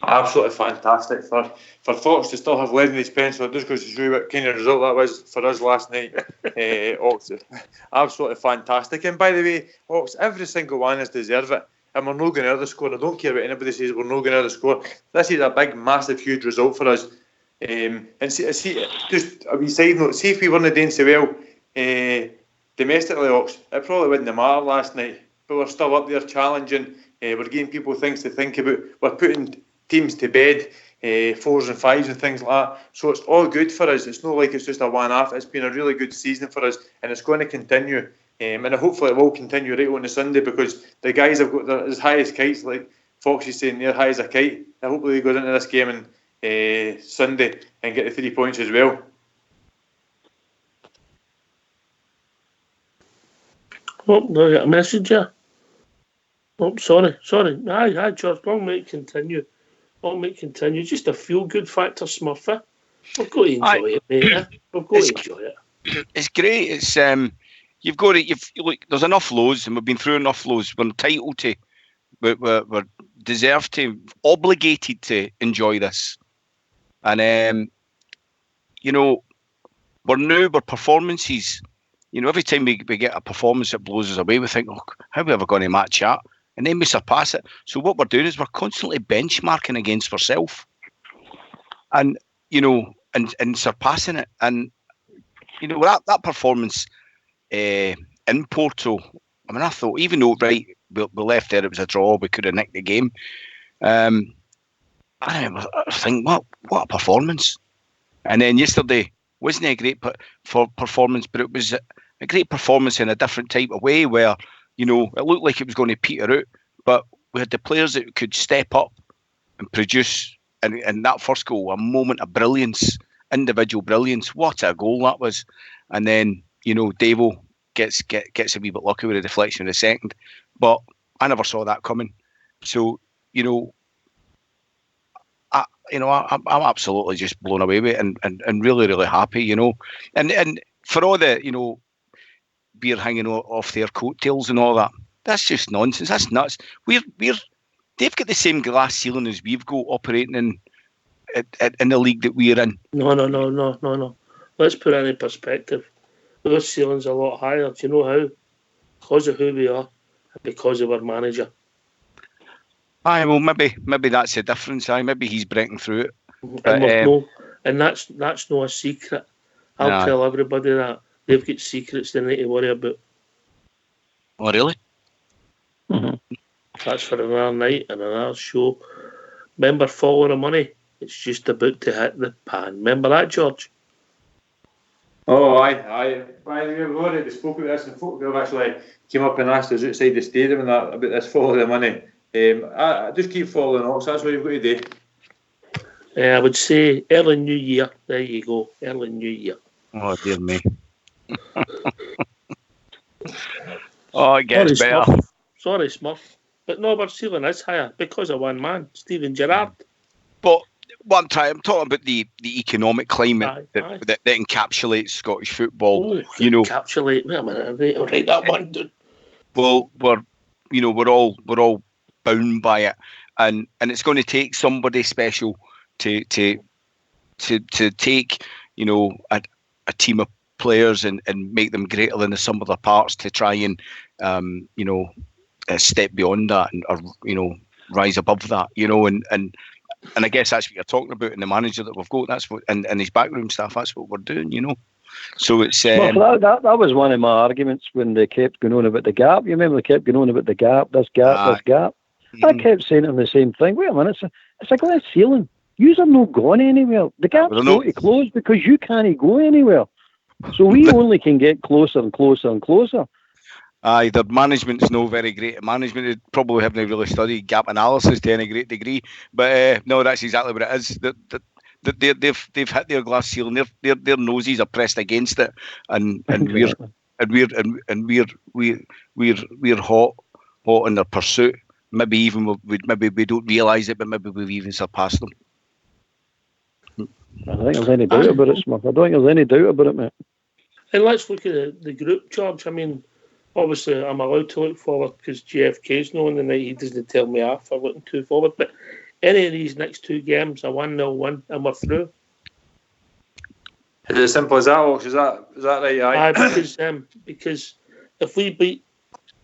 Absolutely fantastic for Fox to still have lead in his pencil. It just goes to show you what kind of result that was for us last night. Ox, absolutely fantastic. And by the way, Ox, every single one has deserved it. And we're not going out of the score. I don't care what anybody says, we're not going out of the score. This is a big, massive, huge result for us. And see, just a wee side note, see if we weren't doing so well domestically, Ox, it probably wouldn't have mattered last night. But we're still up there challenging. We're giving people things to think about. We're putting teams to bed, 4s and 5s and things like that. So it's all good for us. It's not like it's just a one-off. It's been a really good season for us, and it's going to continue. And hopefully it will continue right on the Sunday, because the guys have got their as high as kites, like Fox is saying, they're high as a kite. I hopefully he goes into this game on Sunday and get the 3 points as well. Oh, do I get a message here? Oh, sorry. Aye, George, long may it continue. all might continue. Just a feel-good factor, Smurfer. We've got to enjoy it, mate. We've got to enjoy it. It's great. It's you've got to. Look, there's enough lows, and we've been through enough lows. We're entitled to. We're deserved to, obligated to enjoy this, and we're performances. Every time we get a performance that blows us away, we think, oh, how are we ever going to match that? And then we surpass it. So what we're doing is we're constantly benchmarking against ourselves, and and surpassing it. And that performance in Porto. I mean, I thought, even though we left there, it was a draw, we could have nicked the game. I think, what a performance! And then yesterday wasn't a great performance, but it was a great performance in a different type of way, where it looked like it was going to peter out, but we had the players that could step up and produce. And that first goal, a moment of brilliance, individual brilliance. What a goal that was! And then Devo gets a wee bit lucky with a deflection in the second, but I never saw that coming. So I'm absolutely just blown away with it, and really, really happy. And for all the beer hanging off their coattails and all that, that's just nonsense. That's nuts. They've got the same glass ceiling as we've got operating in the league that we're in. No. Let's put it in perspective. Those ceilings are a lot higher. Do you know how? Because of who we are, and because of our manager. Aye, well, maybe that's the difference. Aye, maybe he's breaking through it. And that's no a secret. I'll tell everybody that they've got secrets they need to worry about. Oh, really? Mm-hmm. That's for another night and another show. Remember, follow the money. It's just about to hit the pan. Remember that, George? Oh, aye. We've already spoke about this, and folk have actually came up and asked us outside the stadium and that about this follow the money. I just keep following Ox. That's what you've got to do. I would say early New Year. There you go, early New Year. Oh dear me. Oh, it gets better. Sorry, Smurf. But no, our ceiling is higher because of one man, Steven Gerrard. But I'm talking about the economic climate that encapsulates Scottish football. Encapsulate. Wait a minute, I'll write that one down. Well, we're all bound by it, and it's going to take somebody special to take a team of players and make them greater than the sum of their parts to try and step beyond that or rise above that, and I guess that's what you're talking about in the manager that we've got. That's what, and his backroom staff. That's what we're doing, So it's that was one of my arguments when they kept going on about the gap. You remember they kept going on about the gap, this gap. Mm-hmm. I kept saying to them the same thing. Wait a minute, it's a glass ceiling. Yous are not going anywhere. The gap's going to close because you can't go anywhere. So we only can get closer and closer and closer. Aye, their management's no very great at management. They probably haven't really studied gap analysis to any great degree. But no, that's exactly what it is. They've hit their glass ceiling. Their noses are pressed against it, and we're hot in their pursuit. Maybe we don't realise it, but maybe we've even surpassed them. I don't think there's any doubt about it, Smith. I don't think there's any doubt about it, mate. And let's look at the group, George. I mean, obviously, I'm allowed to look forward because GFK's knowing the night he doesn't tell me off for looking too forward. But any of these next two games, a 1-0 win, and we're through. Is it as simple as that, Ox? Is that right? Aye, because if we beat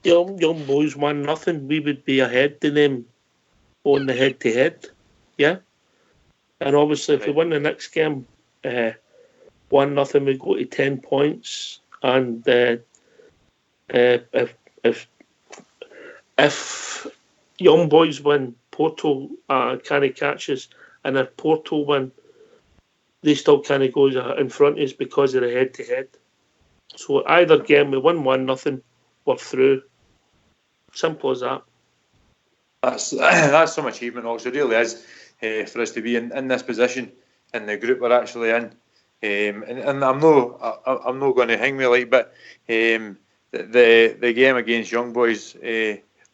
young boys 1-0, we would be ahead to them on the head-to-head. Yeah? And obviously, if we win the next game 1-0, we go to 10 points. And if young boys win, Porto can't catch us, and if Porto win, they still can't go in front of us because of the head-to-head. So either game we win 1-0, we're through. Simple as that. That's some achievement, also. It really is for us to be in this position in the group we're actually in. And I'm not going to hang me like, but the game against Young Boys,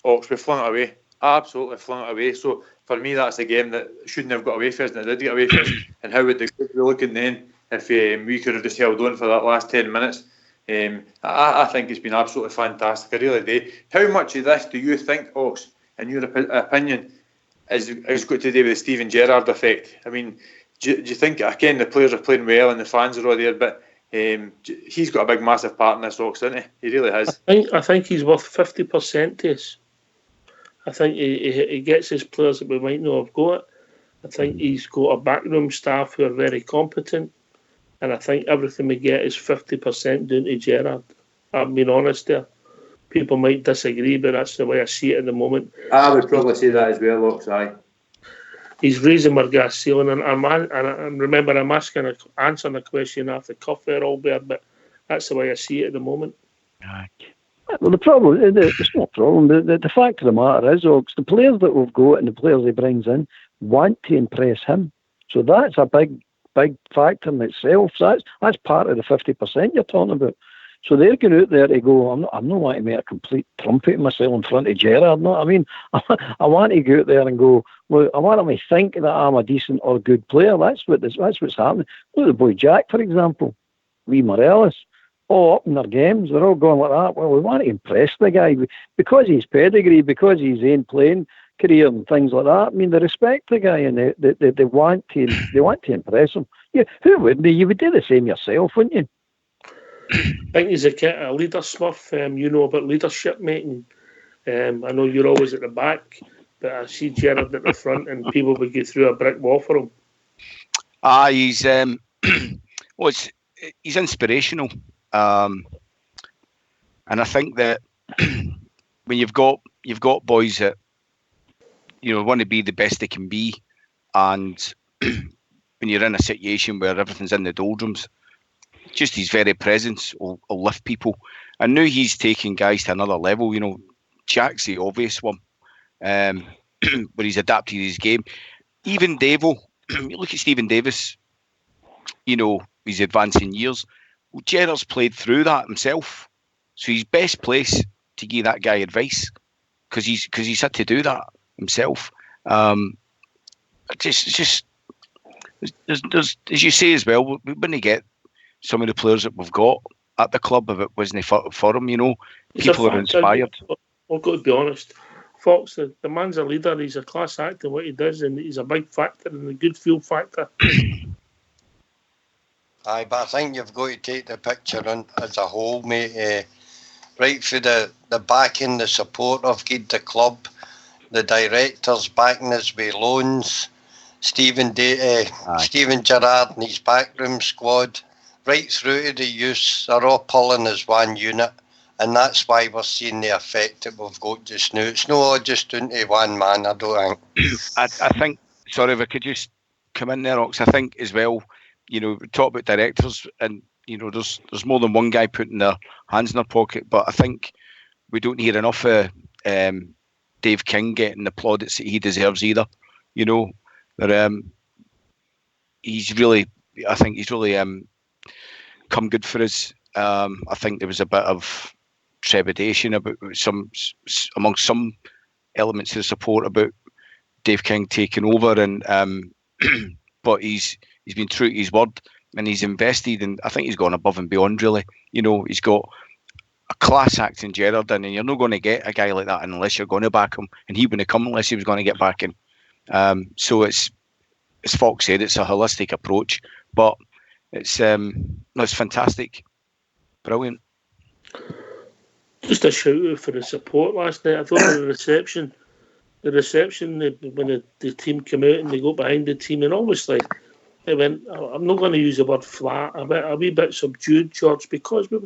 Oxford flung it away. Absolutely flung it away. So for me, that's a game that shouldn't have got away for us, and it did get away for us. And how would the group be looking then if we could have just held on for that last 10 minutes? I think it's been absolutely fantastic. I really do. How much of this do you think, Ox, in your opinion, is got to do with the Steven Gerrard effect? I mean, do you think, again, the players are playing well and the fans are all there, but he's got a big, massive part in this, Ox, doesn't he? He really has. I think he's worth 50% to us. I think he gets his players that we might not have got. I think he's got a backroom staff who are very competent. And I think everything we get is 50% down to Gerrard. I'm being honest there. People might disagree, but that's the way I see it at the moment. I would probably say that as well, Ox, aye. He's raising our gas ceiling, and remember, I'm answering a question off the cuff there, Albert, but that's the way I see it at the moment. Well, the problem, it's not a problem. The fact of the matter is, Ox, the players that we've got and the players he brings in want to impress him. So that's a big factor in itself. So that's part of the 50% you're talking about. So they're going out there to go, I'm not wanting to make a complete trumpet of myself in front of Gerrard. No, I mean, I want to go out there and go, well, I want him to think that I'm a decent or good player. That's what's happening. Look at the boy Jack, for example, Lee Morellis, all up in their games. They're all going like that. Well, we want to impress the guy because he's pedigree, because he's in playing career and things like that. I mean, they respect the guy and they want to impress him. Yeah, who wouldn't? You would do the same yourself, wouldn't you? I think he's a leader, Smurf. You know about leadership, mate. And, I know you're always at the back, but I see Gerrard at the front, and people would go through a brick wall for him. He's he's inspirational, and I think that when you've got boys that want to be the best they can be, and when you're in a situation where everything's in the doldrums, just his very presence will lift people. I know he's taking guys to another level. Jack's the obvious one, but he's adapted his game. Even Devo, you look at Stephen Davis, he's advancing years. Well, Gerrard's played through that himself, so he's best placed to give that guy advice because he's had to do that himself. There's, as you say as well, we wouldn't get some of the players that we've got at the club if it wasn't for him. People are inspired. I've got to be honest. Fox, the man's a leader. He's a class act in what he does, and he's a big factor and a good feel factor. Aye, but I think you've got to take the picture on as a whole, mate. Right for the backing, the support of the club, the directors backing us with loans, Steven Gerrard and his backroom squad, right through to the youths, are all pulling as one unit. And that's why we're seeing the effect that we've got just now. It's not all just down to one man, I don't think. I think, sorry if I could just come in there, Ox, I think as well, we talk about directors and, there's more than one guy putting their hands in their pocket, but I think we don't hear enough of Dave King getting the plaudits that he deserves either. He's really come good for us. I think there was a bit of trepidation about amongst some elements of the support about Dave King taking over, and but he's been true to his word and he's invested, and I think he's gone above and beyond. Really, he's got a class act in Gerrard, and you're not going to get a guy like that unless you're going to back him, and he wouldn't come unless he was going to get backing. So it's, as Fox said, it's a holistic approach, but it's fantastic, brilliant. Just a shout out for the support last night. I thought the reception when the team came out and they go behind the team, and obviously they went, I'm not going to use the word flat, a wee bit subdued, George, because we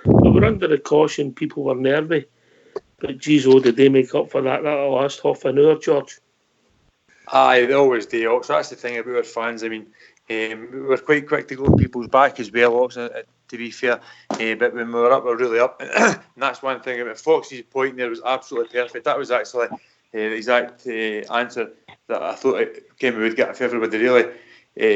were under the caution, people were nervy. But geez, did they make up for that last half an hour, George? Aye, they always do, Ox. That's the thing about our fans. I mean, we're quite quick to go people's back as well, Ox, to be fair. But when we were up, we were really up. And that's one thing about Fox's point there was absolutely perfect. That was actually the exact answer that I thought we would get if everybody really.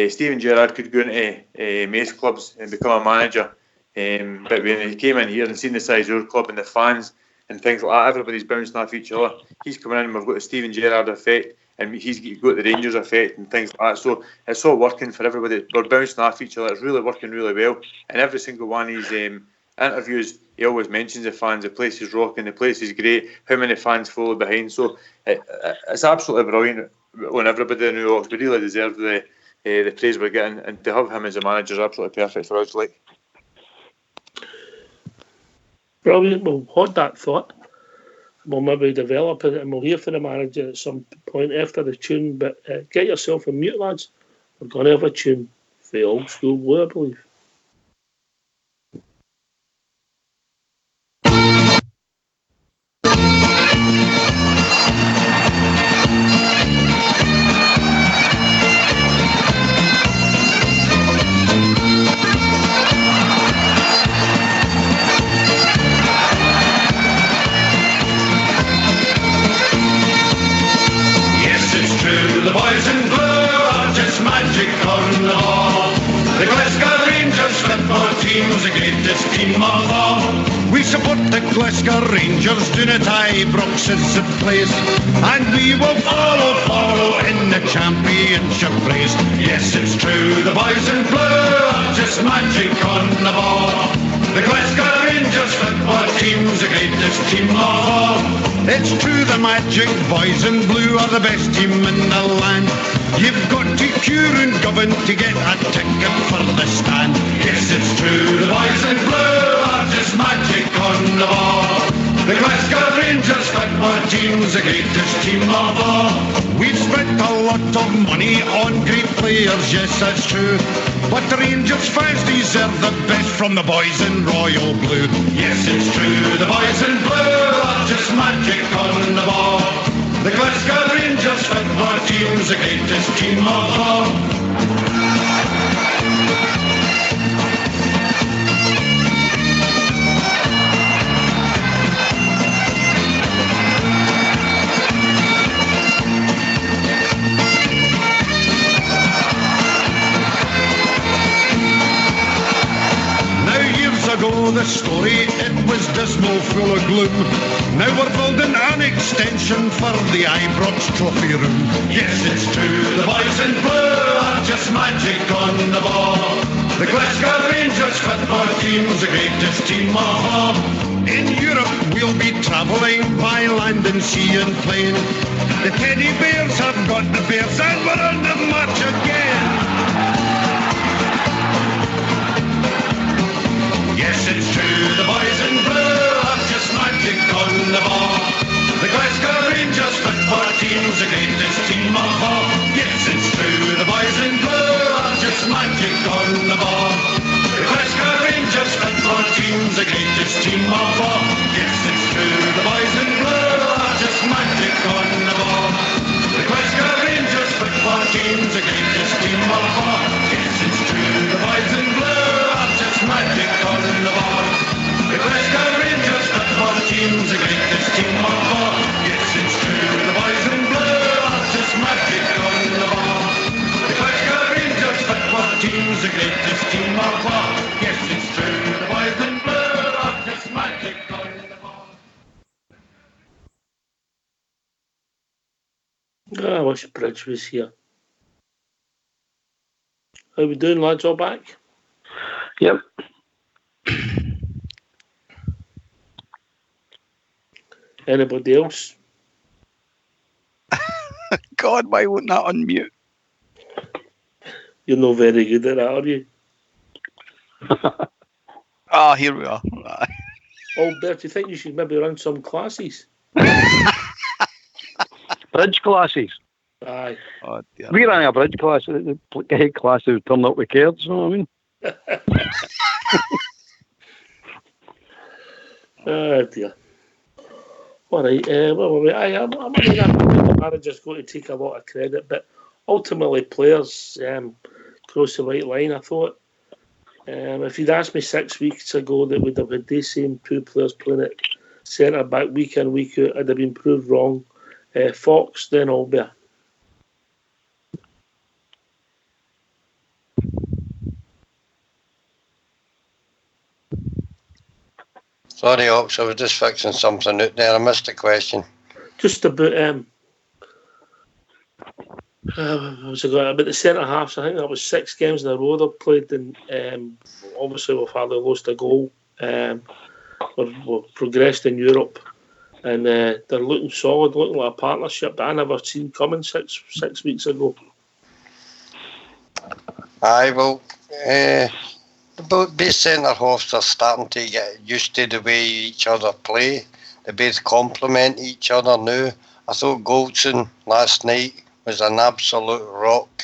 Steven Gerrard could go into Mace clubs and become a manager. But when he came in here and seen the size of our club and the fans and things like that, everybody's bouncing off each other. He's coming in and we've got the Steven Gerrard effect. and he's got the Rangers effect and things like that. So it's all working for everybody. We're bouncing off each other. It's really working really well. And every single one of his interviews, he always mentions the fans. The place is rocking. The place is great. How many fans follow behind? So it's absolutely brilliant on everybody in New York. We really deserve the praise we're getting, and to have him as a manager is absolutely perfect for us. Like, brilliant. We'll hold that thought. We'll maybe develop it, and we'll hear from the manager at some point after the tune. But get yourself a mute, lads. We're going to have a tune for the Old School Blue, I believe. The boys in blue are just magic on the ball. The Glasgow Rangers football team's the greatest team of all. We support the Glasgow Rangers, do not Ibrox is the place, and we will follow in the championship race. Yes, it's true, the boys in blue are just magic on the ball. The Glasgow Rangers football team's the greatest team of all. It's true, the Magic Boys in Blue are the best team in the land. You've got to queue and govern to get a ticket for the stand. Yes, it's true, the Boys in Blue are just magic on the ball. The Glasgow Rangers football team's the greatest team of all. We've spent a lot of money on great players, yes, that's true. But the Rangers fans deserve the best from the boys in Royal Blue. Yes, it's true, the boys in blue are just magic on the ball. The Glasgow Rangers football team's the greatest team of all. Ago the story, it was dismal, full of gloom. Now we're building an extension for the Ibrox trophy room. Yes, it's true, the boys in blue are just magic on the ball. The Glasgow Rangers football team's the greatest team of all. In Europe we'll be travelling by land and sea and plane. The teddy bears have got the bears and we're on the march again. Yes, it's true, the boys in blue are just magic on the ball. The Glasgow Rangers football team's the greatest team of all. Yes, it's true, the boys in blue are just magic on the ball. The Glasgow Rangers football team's the greatest team of all. Yes, it's true, the boys in blue are just magic on the ball. The Glasgow Rangers football team's the greatest team of all. Yes, it's true, the boys in blue are just magic on the ball. The Glasgow Rangers football team's the greatest team of all. Yes, it's true, the boys in blue are just magic on the ball. The Glasgow Rangers football team's the greatest team of all. Yes, it's true, the boys in blue are just magic on the ball. I wish Bridge was here. How we doing, lads? All back? Yep. Anybody else? God, why won't that unmute? You're not very good at that, are you? Here we are. Oh, Bert, do you think you should maybe run some classes? Bridge classes. Aye. Oh, dear. We ran a bridge class. The head classes turned up with cards, you know what I mean? Oh, dear. All right. I mean, the manager's going to take a lot of credit, but ultimately players cross the right line, I thought. If you'd asked me 6 weeks ago that we'd have had these same two players playing at centre back week in, week out, I'd have been proved wrong. Fox, then Albert. Sorry, Ox, I was just fixing something out there. I missed the question. Just about Was it about the centre halves? I think that was 6 games in a row they've played, and obviously we've hardly lost a goal. We've progressed in Europe, and they're looking solid, looking like a partnership that I never seen coming 6 weeks ago. Aye, well, both centre halves are starting to get used to the way each other play. They both complement each other now. I thought Goldson last night was an absolute rock.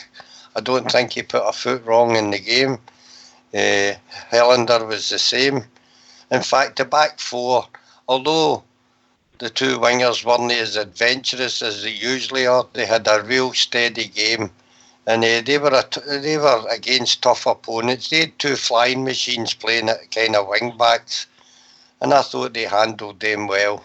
I don't think he put a foot wrong in the game. Helander was the same. In fact, the back four, although the two wingers weren't as adventurous as they usually are, they had a real steady game. And they were against tough opponents. They had two flying machines playing at kind of wing backs, and I thought they handled them well.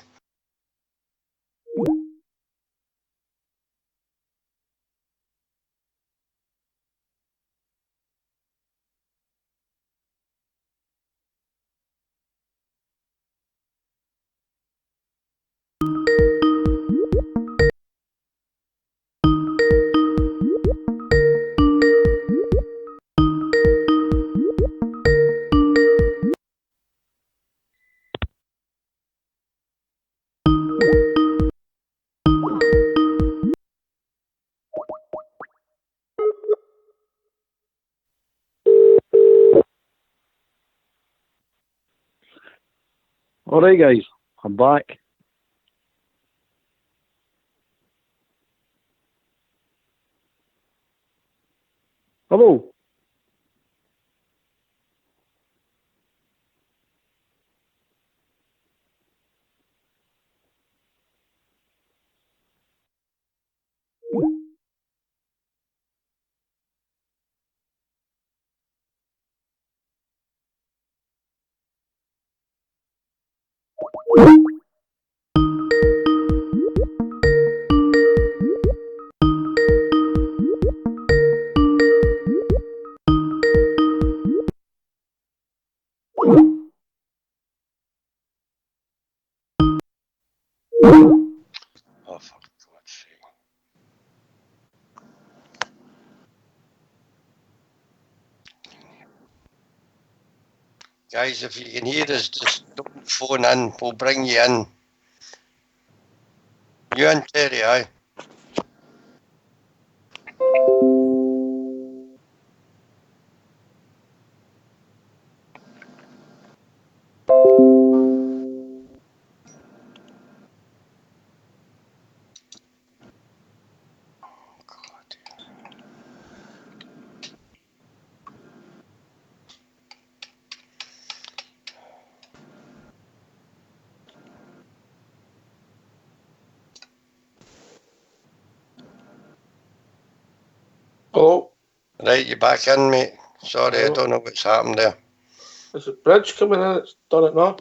All right, guys, I'm back. Hello. Oh, for God's sake. Guys, if you can hear us, just don't phone in. We'll bring you in. You and Terry, aye? Oh, Right, you back in, mate. Sorry, I hello. don't know what's happened there. Is it Bridge coming in? It's done it now.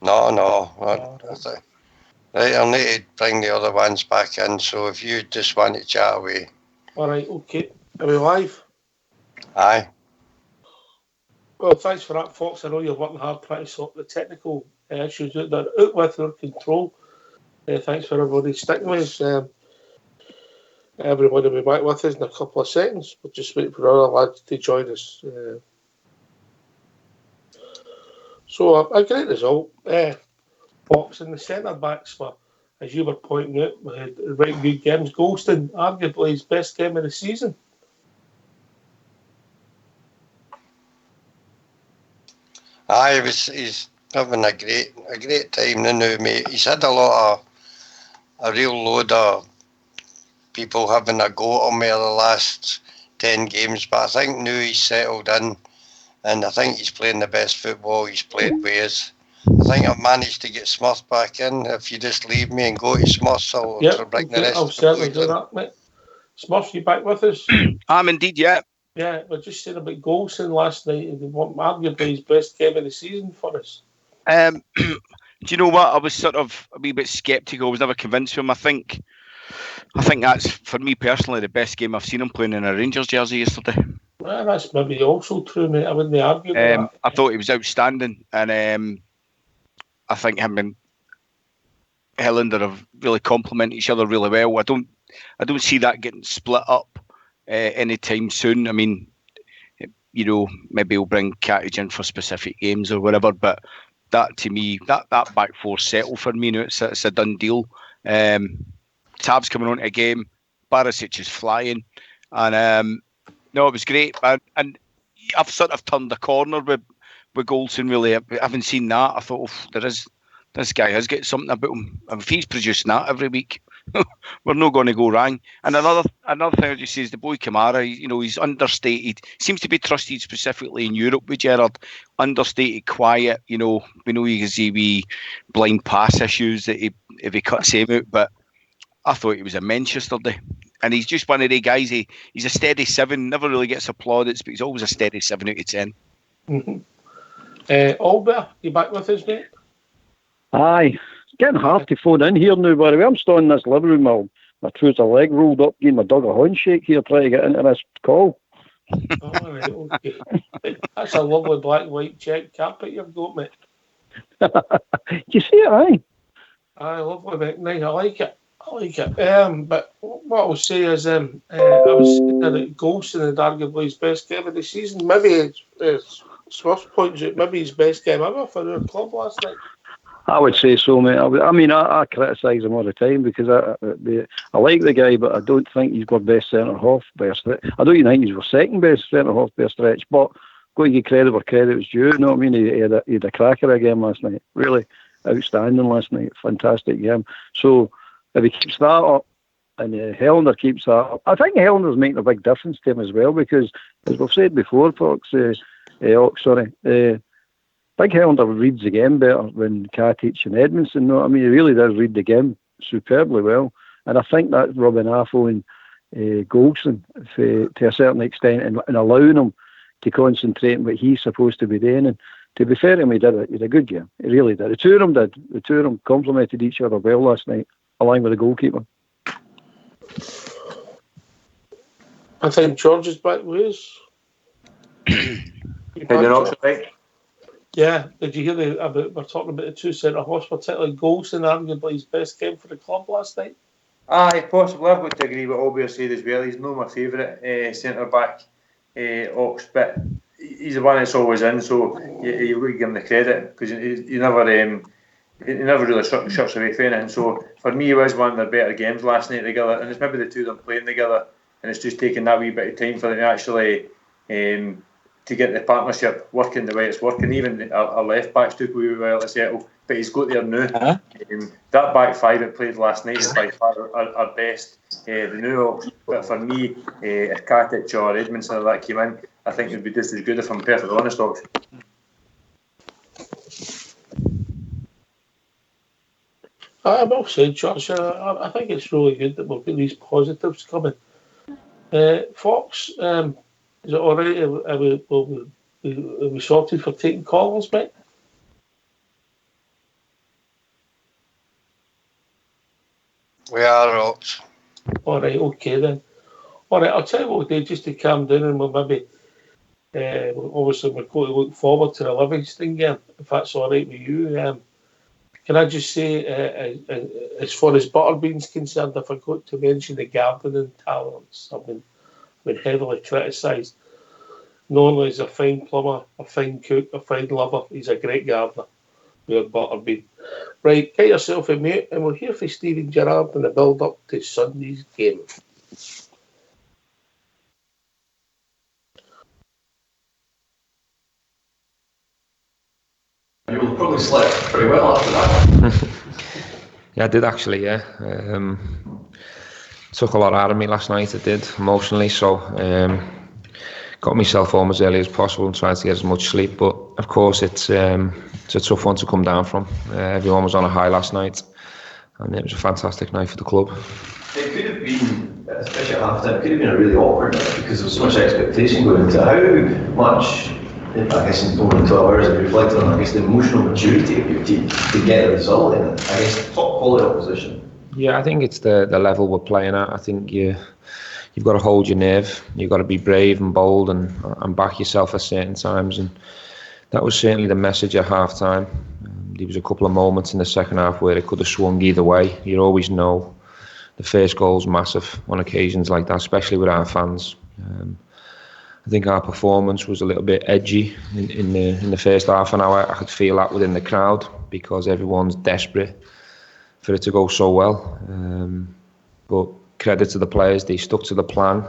No. Oh, Right, I'll need to bring the other ones back in, so if you just want to chat away. all right, okay. Are we live? Aye. Well, thanks for that, Fox. I know you're working hard trying to sort the technical issues out there out with your control. Thanks for everybody sticking with us. Everybody will be back with us in a couple of seconds. We'll just wait for our other lads to join us. So a great result. Fox and the centre backs were, as you were pointing out, we had right good games. Golston, arguably his best game of the season. Aye, he's having a great time now, mate. He's had a real load of people having a go at him over the last 10 games, but I think now he's settled in, and I think he's playing the best football he's played with us. I think I've managed to get Smurf back in. If you just leave me and go to Smurf, I'll bring the rest I'll of the certainly boys do in. that, mate. Smurf, you back with us? I'm indeed, yeah. Yeah, we're just saying about Golson last night. Arguably his best game of the season for us. Do you know what? I was sort of a wee bit sceptical. I was never convinced with him. I think that's, for me personally, the best game I've seen him playing in a Rangers jersey yesterday. Well, that's maybe also true, mate. I wouldn't argue with that. I thought he was outstanding, and I think him and Helander have really complemented each other really well. I don't don't see that getting split up anytime soon. I mean, maybe we'll bring Cattage in for specific games or whatever, but that to me, that back four settled for me now. It's a done deal. Tab's coming on to a game. Barisic is flying, and no, it was great. And I've sort of turned the corner with Goldson. Really, I haven't seen that. I thought, this guy has got something about him. If he's producing that every week, we're not going to go wrong. And another thing I just say is the boy Kamara. He's understated. Seems to be trusted specifically in Europe with Gerrard. Understated, quiet. We know he has wee blind pass issues that if he cuts him out, but I thought he was immense yesterday. And he's just one of the guys. He's a steady 7. Never really gets applauded, but he's always a steady 7 out of 10. Albert, you back with us, mate? Aye. It's getting hard to phone in here now, by the way. I'm still in this living room. My trouser leg rolled up, giving my dog a handshake here, trying to get into this call. All right, okay. That's a lovely black and white check carpet you've got, mate. Do you see it, aye? Aye, lovely, mate. Nice, I like it. But what I'll say is, I was saying that Goldson had arguably his best game of the season. Maybe Smurf's points out maybe his best game ever for our club last night. I would say so, mate. I criticise him all the time because I like the guy, but I don't think he's got best centre half by a stretch. I don't even think he's our second best centre half by a stretch. But going to give credit where credit was due. You know what I mean? He had a cracker again last night. Really outstanding last night. Fantastic game. So if he keeps that up and Helander keeps that up, I think Helander's making a big difference to him as well because, as we've said before, folks, Big Helander reads the game better than Katic and Edmondson. You know what I mean? He really does read the game superbly well. And I think that's rubbing off on Goldson to a certain extent and allowing him to concentrate on what he's supposed to be doing. And to be fair to him, he did a good game. He really did. The two of them did. The two of them complemented each other well last night, along with the goalkeeper. I think George is back with us. Yeah, did you hear we're talking about the two centre halves, particularly Goldson, arguably his best game for the club last night? Aye, possibly. I've got to agree with Albert said as well. He's not my favourite centre back, Ox, but he's the one that's always in, so you've got to give him the credit because he never really shuts away from anything. So for me, it was one of their better games last night together, and it's maybe the two of them playing together, and it's just taking that wee bit of time for them to actually to get the partnership working the way it's working. Even our left backs took a wee while to settle, but he's got there now. That back five that played last night is by far our best. The new Ox, but for me, if Katic or Edmondson or that came in, I think it'd be just as good if I'm perfectly honest, Ox. Well said, George. I think it's really good that we've got these positives coming. Fox, is it all right? Are we sorted for taking calls, mate? We are, Ox. All right, okay then. All right, I'll tell you what we'll do just to calm down, and we'll maybe, obviously, we're going to look forward to the Livingston game, if that's all right with you. Can I just say, as far as Butterbean's concerned, I forgot to mention the gardening talents. I've been heavily criticised. Not only is a fine plumber, a fine cook, a fine lover, he's a great gardener. We're Butterbean. Right, get yourself a mate, and we'll hear from Steven Gerrard in the build-up to Sunday's game. You will probably slept pretty well after that. Yeah, I did actually, yeah. Took a lot out of me last night, it did, emotionally, so got myself home as early as possible and tried to get as much sleep, but of course it's a tough one to come down from. Everyone was on a high last night, and it was a fantastic night for the club. It could have been, especially at half time, it could have been a really awkward night because there was so much expectation going into it. How much, I guess, in over 12 hours, have you reflected on, I guess, the emotional maturity of your team to get a result in, I guess, top quality opposition? Yeah, I think it's the level we're playing at. I think you've got to hold your nerve. You've got to be brave and bold and back yourself at certain times. And that was certainly the message at half time. There was a couple of moments in the second half where it could have swung either way. You always know the first goal's massive on occasions like that, especially with our fans. I think our performance was a little bit edgy in the first half an hour. I could feel that within the crowd because everyone's desperate for it to go so well. But credit to the players, they stuck to the plan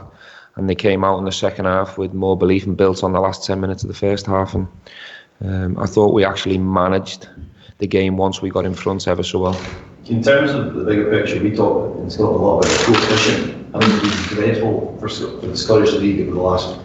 and they came out in the second half with more belief and built on the last 10 minutes of the first half. And I thought we actually managed the game once we got in front ever so well. In terms of the bigger picture, we talk in Scotland a lot about coefficient. I mean, it's been dreadful for the Scottish League over the last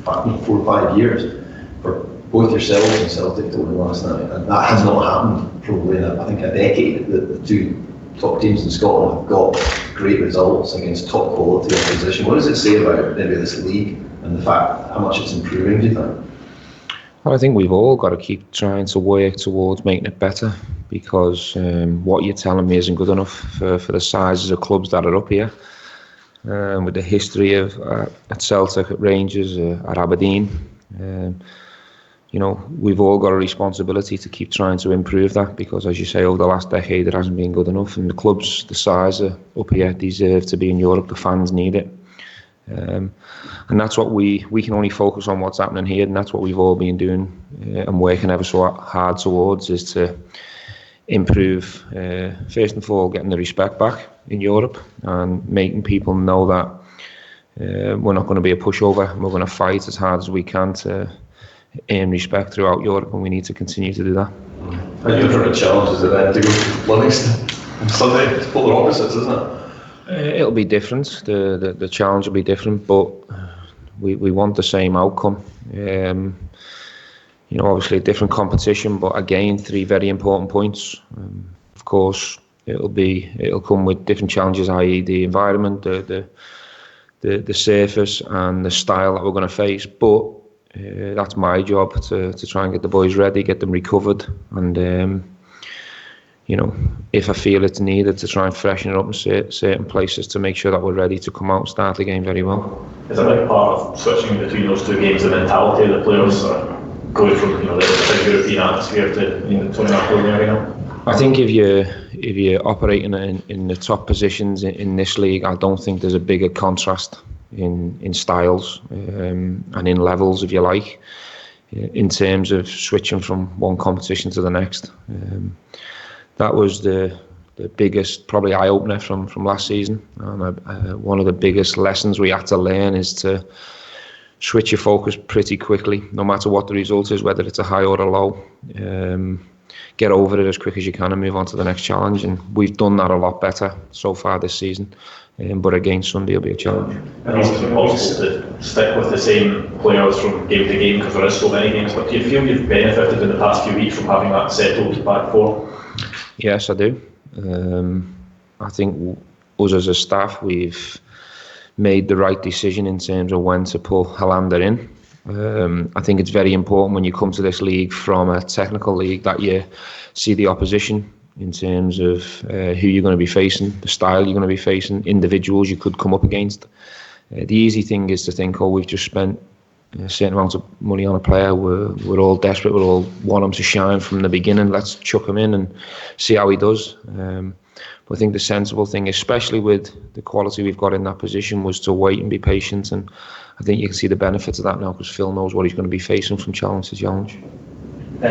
4 or 5 years for both yourselves and Celtic over the last night, and that has not happened probably in I think a decade. The two top teams in Scotland have got great results against top quality opposition. What does it say about maybe this league and the fact how much it's improving, do you think? Well, I think we've all got to keep trying to work towards making it better, because what you're telling me isn't good enough for the sizes of clubs that are up here. With the history of at Celtic, at Rangers, at Aberdeen, we've all got a responsibility to keep trying to improve that, because as you say, over the last decade it hasn't been good enough, and the clubs the size are up here deserve to be in Europe. The fans need it. And that's what we can only focus on what's happening here, and that's what we've all been doing and working ever so hard towards, is to improve, first and foremost, getting the respect back in Europe and making people know that we're not going to be a pushover. We're going to fight as hard as we can to earn respect throughout Europe, and we need to continue to do that. Have you ever had challenges then to go to Livingston on Sunday? It's polar opposites, isn't it? It'll be different. The challenge will be different, but we want the same outcome. Obviously a different competition, but again, 3 very important points. Of course, it'll come with different challenges, i.e. the environment, the surface, and the style that we're going to face. But that's my job to try and get the boys ready, get them recovered, and if I feel it's needed, to try and freshen it up in certain places to make sure that we're ready to come out and start the game very well. Is a big part of switching between those 2 games the mentality of the players, going from the big European atmosphere to Tony Marco area? I think if you're operating in the top positions in this league, I don't think there's a bigger contrast in styles and in levels, if you like, in terms of switching from one competition to the next. That was the biggest, probably, eye-opener from last season. And one of the biggest lessons we had to learn is to switch your focus pretty quickly, no matter what the result is, whether it's a high or a low. Get over it as quick as you can and move on to the next challenge. And we've done that a lot better so far this season. But again, Sunday will be a challenge. And it's impossible to stick with the same players from game to game because there is so many games. But do you feel you've benefited in the past few weeks from having that settled back 4? Yes, I do. I think us as a staff, we've made the right decision in terms of when to pull Hollander in. I think it's very important when you come to this league from a technical league that you see the opposition in terms of who you're going to be facing, the style you're going to be facing, individuals you could come up against. The easy thing is to think, we've just spent a certain amount of money on a player, we're all desperate, we all want him to shine from the beginning, let's chuck him in and see how he does. But I think the sensible thing, especially with the quality we've got in that position, was to wait and be patient, and I think you can see the benefits of that now, because Phil knows what he's going to be facing from challenge to challenge.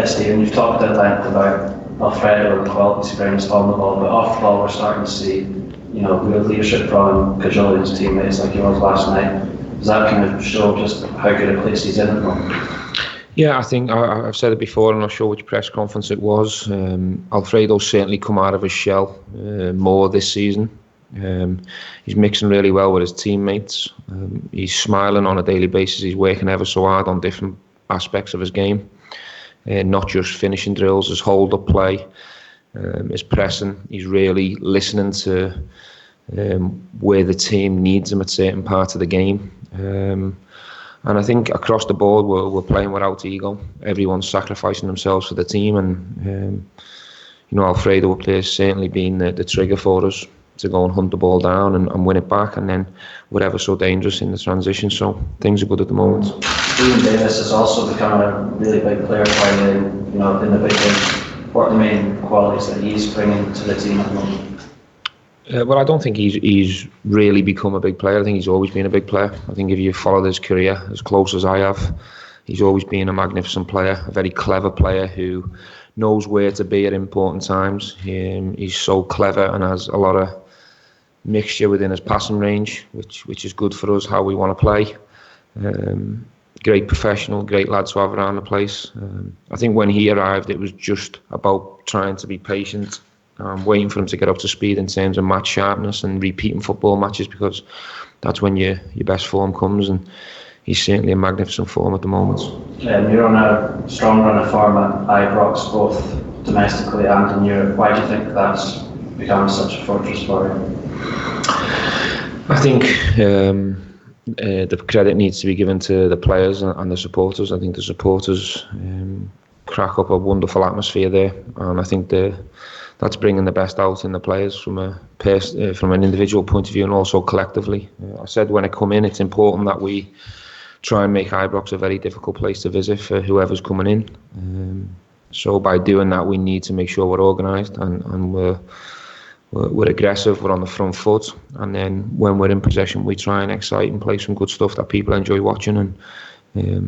Stephen, you've talked at length about Alfredo and the qualities he brings on the ball, but off the ball we're starting to see good leadership from Cajolian's teammates like he was last night. Does that kind of show just how good a place he's in at the moment? Yeah, I think I've said it before, I'm not sure which press conference it was. Alfredo's certainly come out of his shell more this season. He's mixing really well with his teammates. He's smiling on a daily basis. He's working ever so hard on different aspects of his game, not just finishing drills, his hold-up play, his pressing. He's really listening to where the team needs him at certain parts of the game. And I think across the board we're playing without ego. Everyone's sacrificing themselves for the team, and Alfredo up there has certainly been the trigger for us to go and hunt the ball down and win it back, and then whatever so dangerous in the transition. So things are good at the moment. Ian Davis has also become a really big player for you, in the big games. What are the main qualities that he's bringing to the team at the moment? Well, I don't think he's really become a big player. I think he's always been a big player. I think if you followed his career as close as I have, he's always been a magnificent player, a very clever player who knows where to be at important times. He's so clever and has a lot of mixture within his passing range, which is good for us, how we want to play. Great professional, great lad to have around the place. I think when he arrived, it was just about trying to be patient, waiting for him to get up to speed in terms of match sharpness and repeating football matches, because that's when your best form comes, and he's certainly in magnificent form at the moment. You're on a strong run of form at Ibrox, both domestically and in Europe. Why do you think that's become such a fortress for you? I think the credit needs to be given to the players and the supporters. I think the supporters crack up a wonderful atmosphere there, and I think that's bringing the best out in the players from an individual point of view and also collectively. I said when I come in, it's important that we try and make Ibrox a very difficult place to visit for whoever's coming in. So by doing that, we need to make sure we're organised and we're aggressive, we're on the front foot, and then when we're in possession, we try and excite and play some good stuff that people enjoy watching. And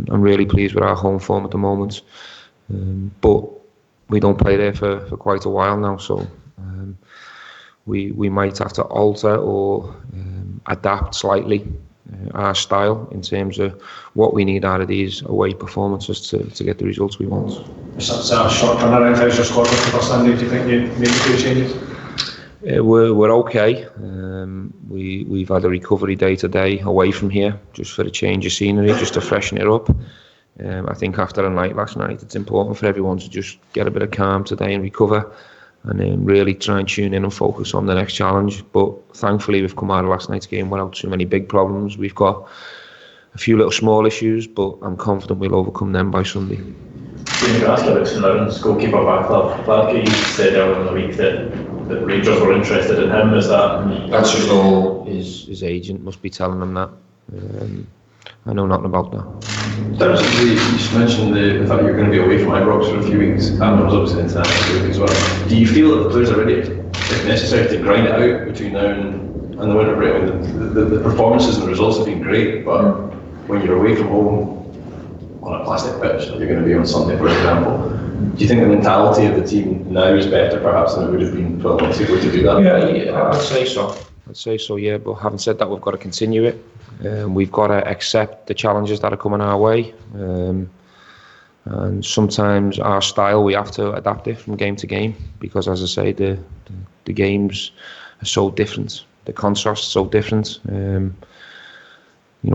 I'm really pleased with our home form at the moment. But we don't play there for quite a while now, so we might have to alter or adapt slightly our style in terms of what we need out of these away performances to get the results we want. Is that a short turnaround? How's your squad for Sunday? Do you think you made a few changes? We're okay. We've had a recovery day today away from here, just for a change of scenery, just to freshen it up. I think after a night last night, it's important for everyone to just get a bit of calm today and recover, and then really try and tune in and focus on the next challenge. But thankfully, we've come out of last night's game without too many big problems. We've got a few little small issues, but I'm confident we'll overcome them by Sunday. You asked about St Mirren's goalkeeper Vaclav Vladke. You said earlier in the week that Rangers were interested in him. Is that's just all? His agent must be telling him that. I know nothing about that. In terms of you mentioned the fact you're going to be away from Ibrox for a few weeks, and there was obviously international break as well. Do you feel that the players are ready, if necessary, to grind it out between now and the winter break? I mean, the performances and the results have been great, but when you're away from home on a plastic pitch, like you're going to be on Sunday, for example, do you think the mentality of the team now is better, perhaps, than it would have been 12 months ago to do that? Yeah, I'd say so, yeah. But having said that, we've got to continue it. We've got to accept the challenges that are coming our way, and sometimes our style, we have to adapt it from game to game, because, as I say, the games are so different, the contrasts so different.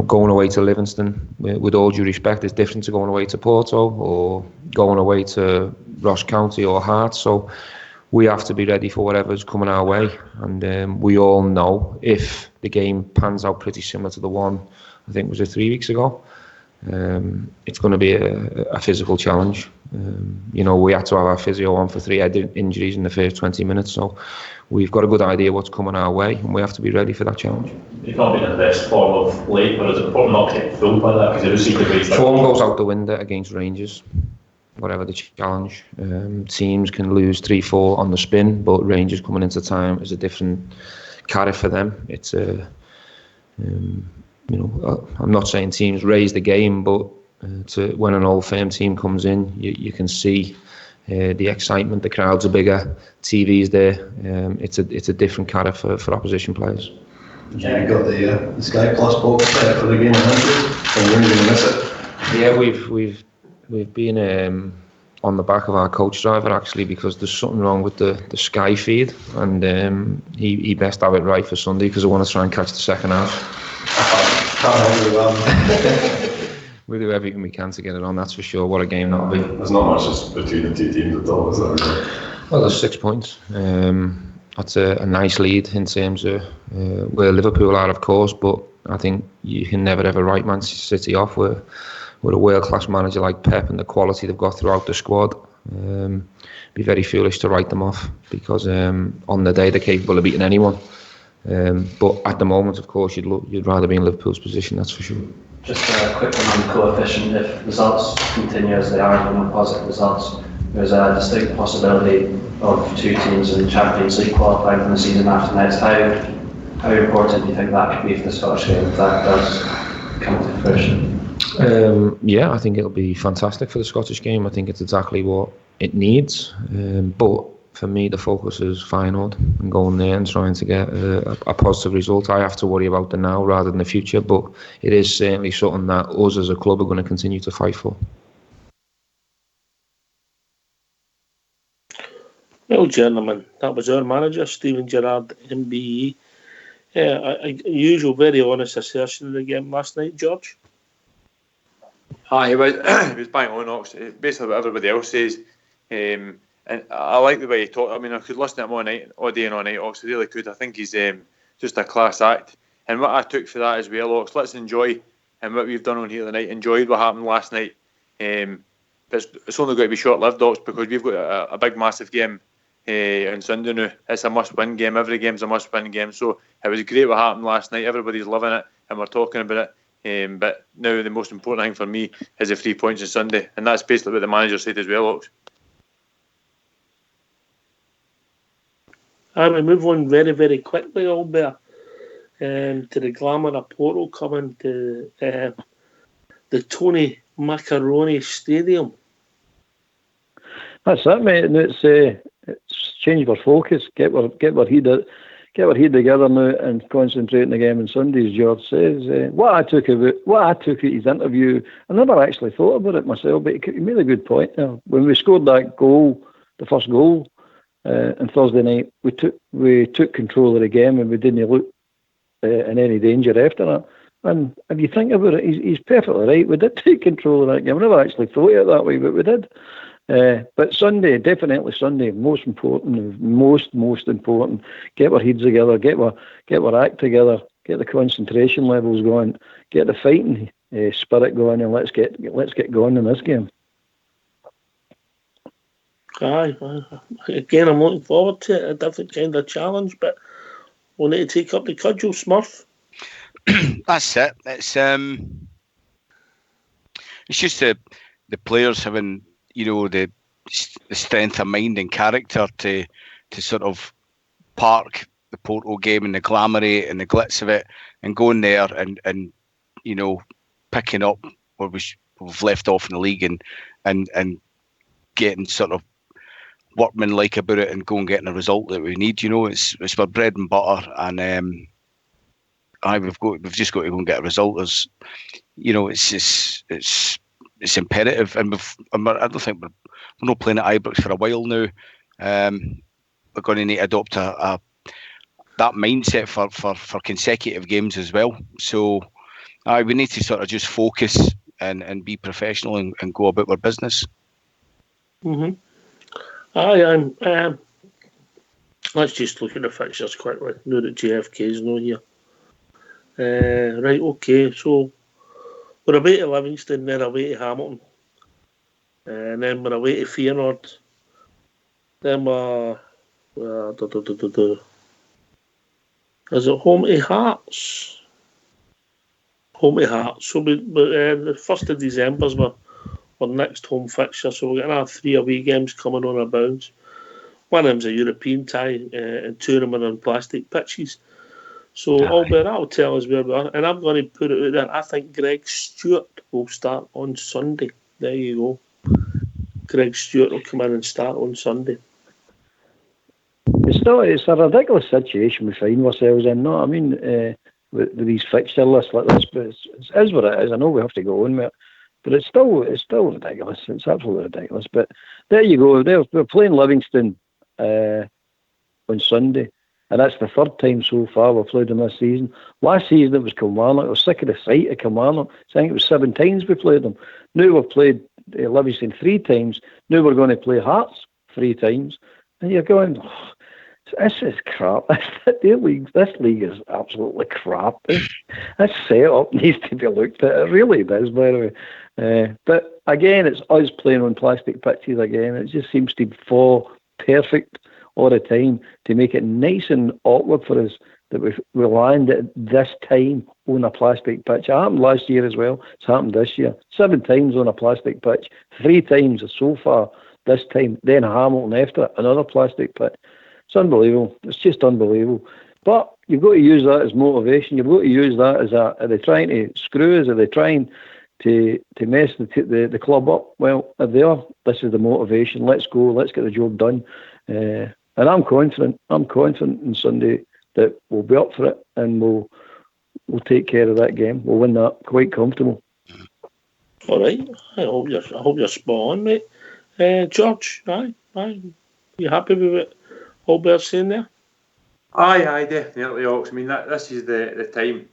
Going away to Livingston, with all due respect, is different to going away to Porto or going away to Ross County or Hearts. So we have to be ready for whatever's coming our way, and we all know if the game pans out pretty similar to the one, I think was it 3 weeks ago, it's going to be a physical challenge. We had to have our physio on for 3 head injuries in the first 20 minutes, so we've got a good idea what's coming our way, and we have to be ready for that challenge. You've not been in the best form of late, but is it important not to get fooled by that? Because it seems to be form goes out the window against Rangers, whatever the challenge. Teams can lose 3-4 on the spin, but Rangers coming into time is a different carrot for them. It's I'm not saying teams raise the game, but when an old firm team comes in, you can see the excitement. The crowds are bigger, TV's there. It's a different carrot for opposition players. Yeah, you got the Sky Plus box set for the game, and you're going to miss it. Yeah, we've been on the back of our coach driver, actually, because there's something wrong with the Sky feed, and he best have it right for Sunday, because I want to try and catch the second half. We'll do everything we can to get it on, that's for sure. What a game that'll be. There's not much between the two teams at all, is there? Well, there's 6 points. That's a nice lead in terms of where Liverpool are, of course, but I think you can never ever write Manchester City off. We're a world-class manager like Pep, and the quality they've got throughout the squad. Be very foolish to write them off, because on the day they're capable of beating anyone. But at the moment, of course, you'd rather be in Liverpool's position, that's for sure. Just a quick one on the coefficient. If results continue as they are, positive results, there's a distinct possibility of 2 teams in the Champions League qualifying from the season after next. How important do you think that could be for the Scottish game if that does come to fruition? Yeah, I think it'll be fantastic for the Scottish game. I think it's exactly what it needs. But for me, the focus is Feyenoord and going there and trying to get a positive result. I have to worry about the now rather than the future, but it is certainly something that us as a club are going to continue to fight for. Well, gentlemen, that was our manager, Stephen Gerrard, MBE. Usual, very honest assertion of the game last night, George. Aye, it was bang on, Ox. Basically what everybody else says. And I like the way he talked. I mean, I could listen to him all day and all night, Ox. I really could. I think he's just a class act. And what I took for that as well, Ox, let's enjoy and what we've done on here tonight. Enjoyed what happened last night. But it's only got to be short-lived, Ox, because we've got a big, massive game on Sunday now. It's a must-win game. Every game's a must-win game. So it was great what happened last night. Everybody's loving it, and we're talking about it. But now the most important thing for me is the 3 points on Sunday, and that's basically what the manager said as well, Ox. We move on very, very quickly, Albert, to the glamour of Porto coming to the Tony Macaroni Stadium. That's it, mate. And it's changed our focus. Get our head together now and concentrate on the game on Sunday, as George says. What I took at his interview, I never actually thought about it myself, but he made a good point there. When we scored that goal, the first goal, on Thursday night, we took control of the game and we didn't look in any danger after that. And if you think about it, he's perfectly right. We did take control of that game. I never actually thought of it that way, but we did. But Sunday, definitely Sunday, most important. Get our heads together, get our act together, get the concentration levels going, get the fighting spirit going, and let's get going in this game. Aye. Again, I'm looking forward to it, a different kind of challenge, but we'll need to take up the cudgel, Smurf. That's it. It's just the players having, the strength of mind and character to sort of park the Porto game and the glamour and the glitz of it and going there and picking up where we've left off in the league and getting sort of workmanlike about it and go and getting a result that we need. It's our bread and butter, and we've just got to go and get a result. It's imperative, and I don't think we're not playing at Ibrox for a while now. We're going to need to adopt that mindset for consecutive games as well. So, we need to sort of just focus and be professional and go about our business. Mm-hmm. Let's just look at the fixtures quickly. Now that JFK's not here. Right, okay, so we're away to Livingston, then away to Hamilton, and then we're away to Feyenoord. Then we're is it home to Hearts? Home to Hearts. So the 1st of December's our next home fixture, so we're getting our 3 away games coming on our bounds. One of them's a European tie, and 2 of them are on plastic pitches. So, Albert, that'll tell us where we are. And I'm going to put it out there. I think Greg Stewart will start on Sunday. There you go. Greg Stewart will come in and start on Sunday. It's a ridiculous situation we find ourselves in. No, I mean, with these fixture lists like this, but it is what it is. I know we have to go on with it, but it's still ridiculous. It's absolutely ridiculous. But there you go. We're playing Livingston on Sunday. And that's the 3rd time so far we've played them this season. Last season it was Kilmarnock. I was sick of the sight of Kilmarnock. I think it was 7 times we played them. Now we've played Livingston 3 times. Now we're going to play Hearts 3 times. And you're going, this is crap. This league is absolutely crap. This set-up needs to be looked at. It really does, by the way. But again, it's us playing on plastic pitches again. It just seems to fall perfect all the time to make it nice and awkward for us that we land at this time on a plastic pitch. It happened last year as well. It's happened this year. 7 times on a plastic pitch. 3 times so far this time, then Hamilton after it, another plastic pitch. It's unbelievable. It's just unbelievable. But you've got to use that as motivation. You've got to use that as are they trying to screw us? Are they trying to mess the club up? Well, if they are, this is the motivation. Let's go. Let's get the job done. And I'm confident. I'm confident on Sunday that we'll be up for it and we'll take care of that game. We'll win that quite comfortable. All right. I hope you're spot on, mate. George, aye. You happy with what Albert's saying there? Aye, definitely, Ox. I mean, this is the time.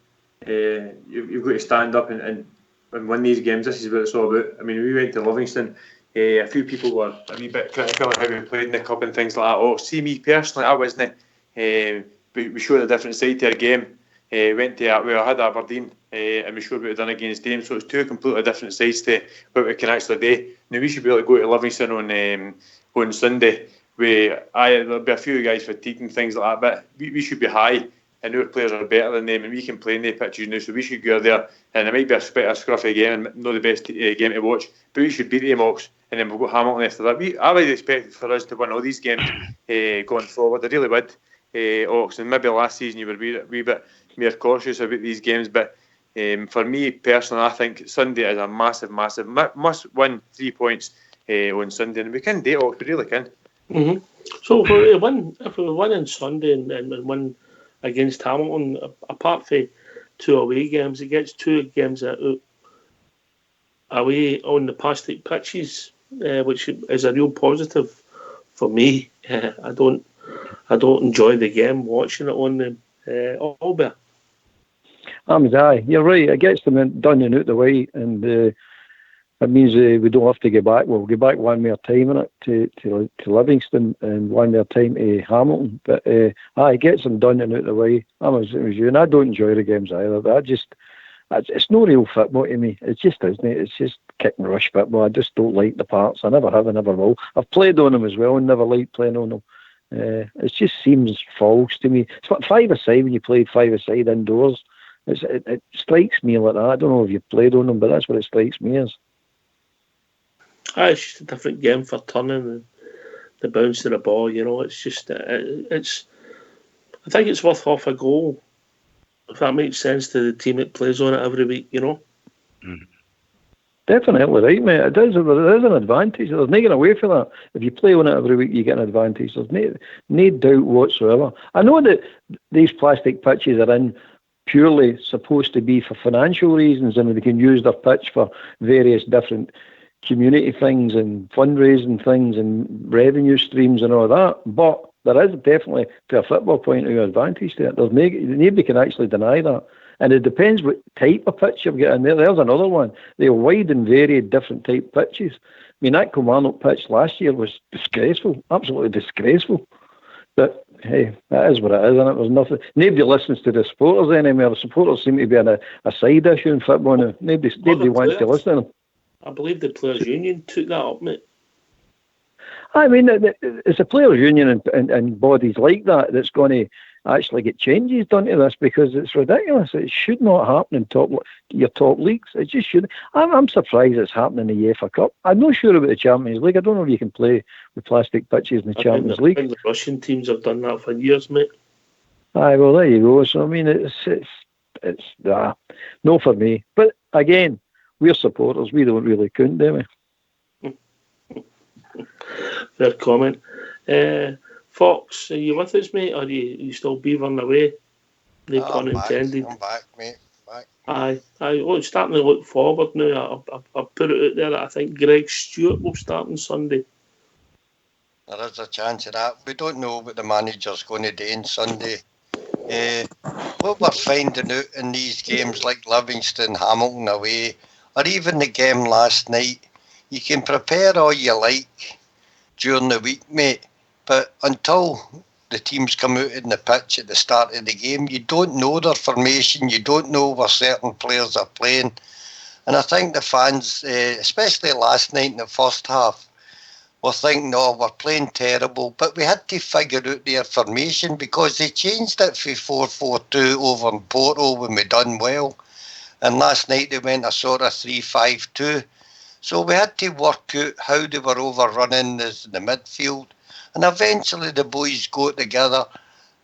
You've got to stand up and win these games. This is what it's all about. I mean, we went to Livingston. A few people were a wee bit critical of how we played in the cup and things like that. Oh, see me personally, I wasn't. We showed a different side to our game. Went to I had Aberdeen and we showed what we'd done against them. So it's two completely different sides to what we can actually do. Now we should be able to go to Livingston on Sunday. There'll be a few guys fatigued and things like that, but we should be high and our players are better than them and we can play in the pitches now, so we should go there and it might be a scruffy game and not the best game to watch, but we should beat them Ox and then we'll go Hamilton after that. I would expect for us to win all these games going forward. I really would, Ox, and maybe last season you were a wee bit more cautious about these games, but for me personally I think Sunday is a massive must win 3 points on Sunday, and we can do it, Ox, we really can. Mm-hmm. So if we win on Sunday and win against Hamilton, apart from 2 away games, it gets 2 games away on the plastic pitches, which is a real positive for me. I don't enjoy the game watching it on the Albert. You're right. It gets them done and out the way, and it means we don't have to get back. We'll get back one more time in it to Livingston and one more time to Hamilton. But it gets them done and out the way. I'm as you, and I don't enjoy the games either. But it's no real football to me. It just isn't. It's just kick and rush football. I just don't like the parts. I never have. I never will. I've played on them as well and never liked playing on them. It just seems false to me. It's like 5-a-side when you played 5-a-side indoors. It strikes me like that. I don't know if you've played on them, but that's what it strikes me as. It's just a different game for turning and the bounce of the ball. It's just it's. I think it's worth half a goal, if that makes sense to the team that plays on it every week. Definitely right, mate. It is. There is an advantage. There's no getting away from that. If you play on it every week, you get an advantage. There's no doubt whatsoever. I know that these plastic pitches are in purely supposed to be for financial reasons, and they can use their pitch for various different community things and fundraising things and revenue streams and all that. But there is definitely, to a football point of view, advantage to it. Nobody can actually deny that. And it depends what type of pitch you've got in there. There's another one. They're wide and varied different type pitches. I mean, that Kilmarnock pitch last year was disgraceful, absolutely disgraceful. But hey, that is what it is, and it was nothing. Nobody listens to the supporters anymore. The supporters seem to be a side issue in football now. Nobody wants to listen to them. I believe the Players' Union took that up, mate. I mean, it's a Players' Union and bodies like that that's going to actually get changes done to this, because it's ridiculous. It should not happen in your top leagues. It just shouldn't. I'm surprised it's happening in the UEFA Cup. I'm not sure about the Champions League. I don't know if you can play with plastic pitches in the Champions League. I think the Russian teams have done that for years, mate. Aye, well, there you go. So, I mean, it's no for me. But again, we're supporters. We don't really count, do we? Fair comment. Fox, are you with us, mate, or are you still beavering away? No pun intended. I'm back, mate. Back. Aye. It's starting to look forward now. I've put it out there that I think Greg Stewart will start on Sunday. There is a chance of that. We don't know what the manager's going to do on Sunday. What we're finding out in these games like Livingston, Hamilton away, or even the game last night, you can prepare all you like during the week, mate, but until the teams come out in the pitch at the start of the game, you don't know their formation, you don't know where certain players are playing. And I think the fans, especially last night in the first half, were thinking, we're playing terrible, but we had to figure out their formation because they changed it for 4-4-2 over in Porto when we done well. And last night they went a sort of 3-5-2. So we had to work out how they were overrunning us in the midfield. And eventually the boys got together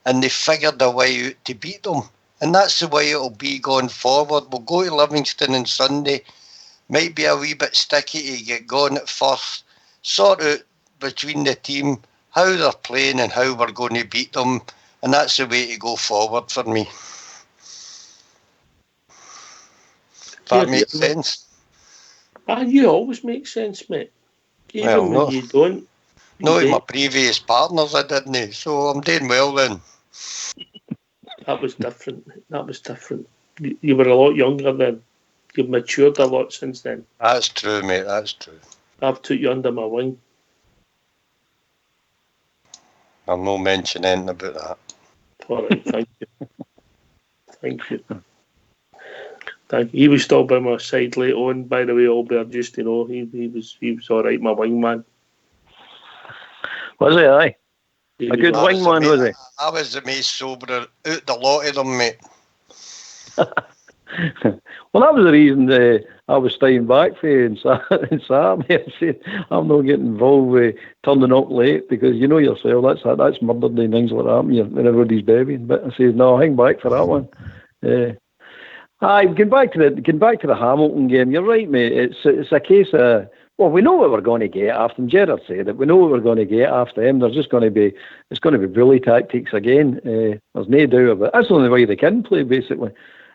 and they figured a way out to beat them. And that's the way it'll be going forward. We'll go to Livingston on Sunday. Might be a wee bit sticky to get going at first. Sort out between the team how they're playing and how we're going to beat them. And that's the way to go forward for me. That makes sense? You always make sense, mate. Even when you don't. No, in my previous partners I didn't, so I'm doing well then. That was different. You were a lot younger then. You've matured a lot since then. That's true, mate, that's true. I've took you under my wing. I'm not mentioning anything about that. All right, thank you. Thank you. He was still by my side late on, by the way, Albert, just he was all right, my wingman. Was he, aye? A good wingman, was he? I was the most sober out the lot of them, mate. Well, that was the reason I was staying back for you in Sam. I'm not getting involved with turning up late because you know yourself, that's murder and things like that when everybody's babying. But I said, no, hang back for that one. Getting back to the Hamilton game, you're right, mate. It's a case of, well, we know what we're going to get after them. Gerrard said it. We know what we're going to get after them. There's just going to be, it's going to be bully tactics again. There's no doubt about it. That's the only way they can play, basically.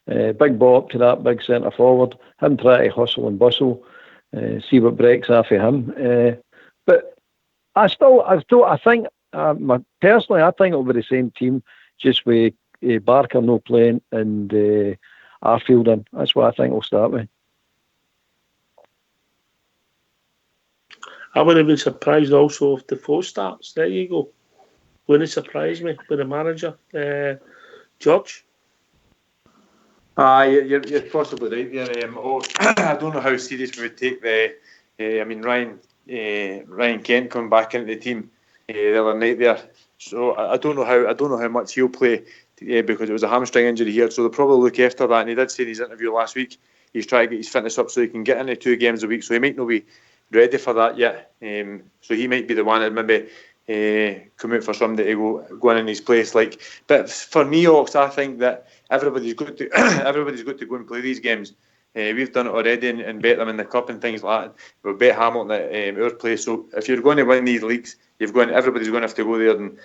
Big ball up to that big centre forward, him try to hustle and bustle, see what breaks off of him. But personally, I think it'll be the same team, just with Barker no playing and Arfield in. That's what I think we'll start with. I would have been surprised also if Defoe starts. There you go. Wouldn't surprise me with the manager. George? You're possibly right there. I don't know how serious we would take Ryan Kent coming back into the team the other night there. So I don't know how much he'll play because it was a hamstring injury here. So they'll probably look after that. And he did say in his interview last week he's trying to get his fitness up so he can get into 2 games a week. So he might not be ready for that yet. So he might be the one that maybe come out for somebody to go in his place. But for me, Ox, I think that everybody's got to go and play these games. We've done it already and bet them in the cup and things like that. We've bet Hamilton at our place. So if you're going to win these leagues, everybody's going to have to go there and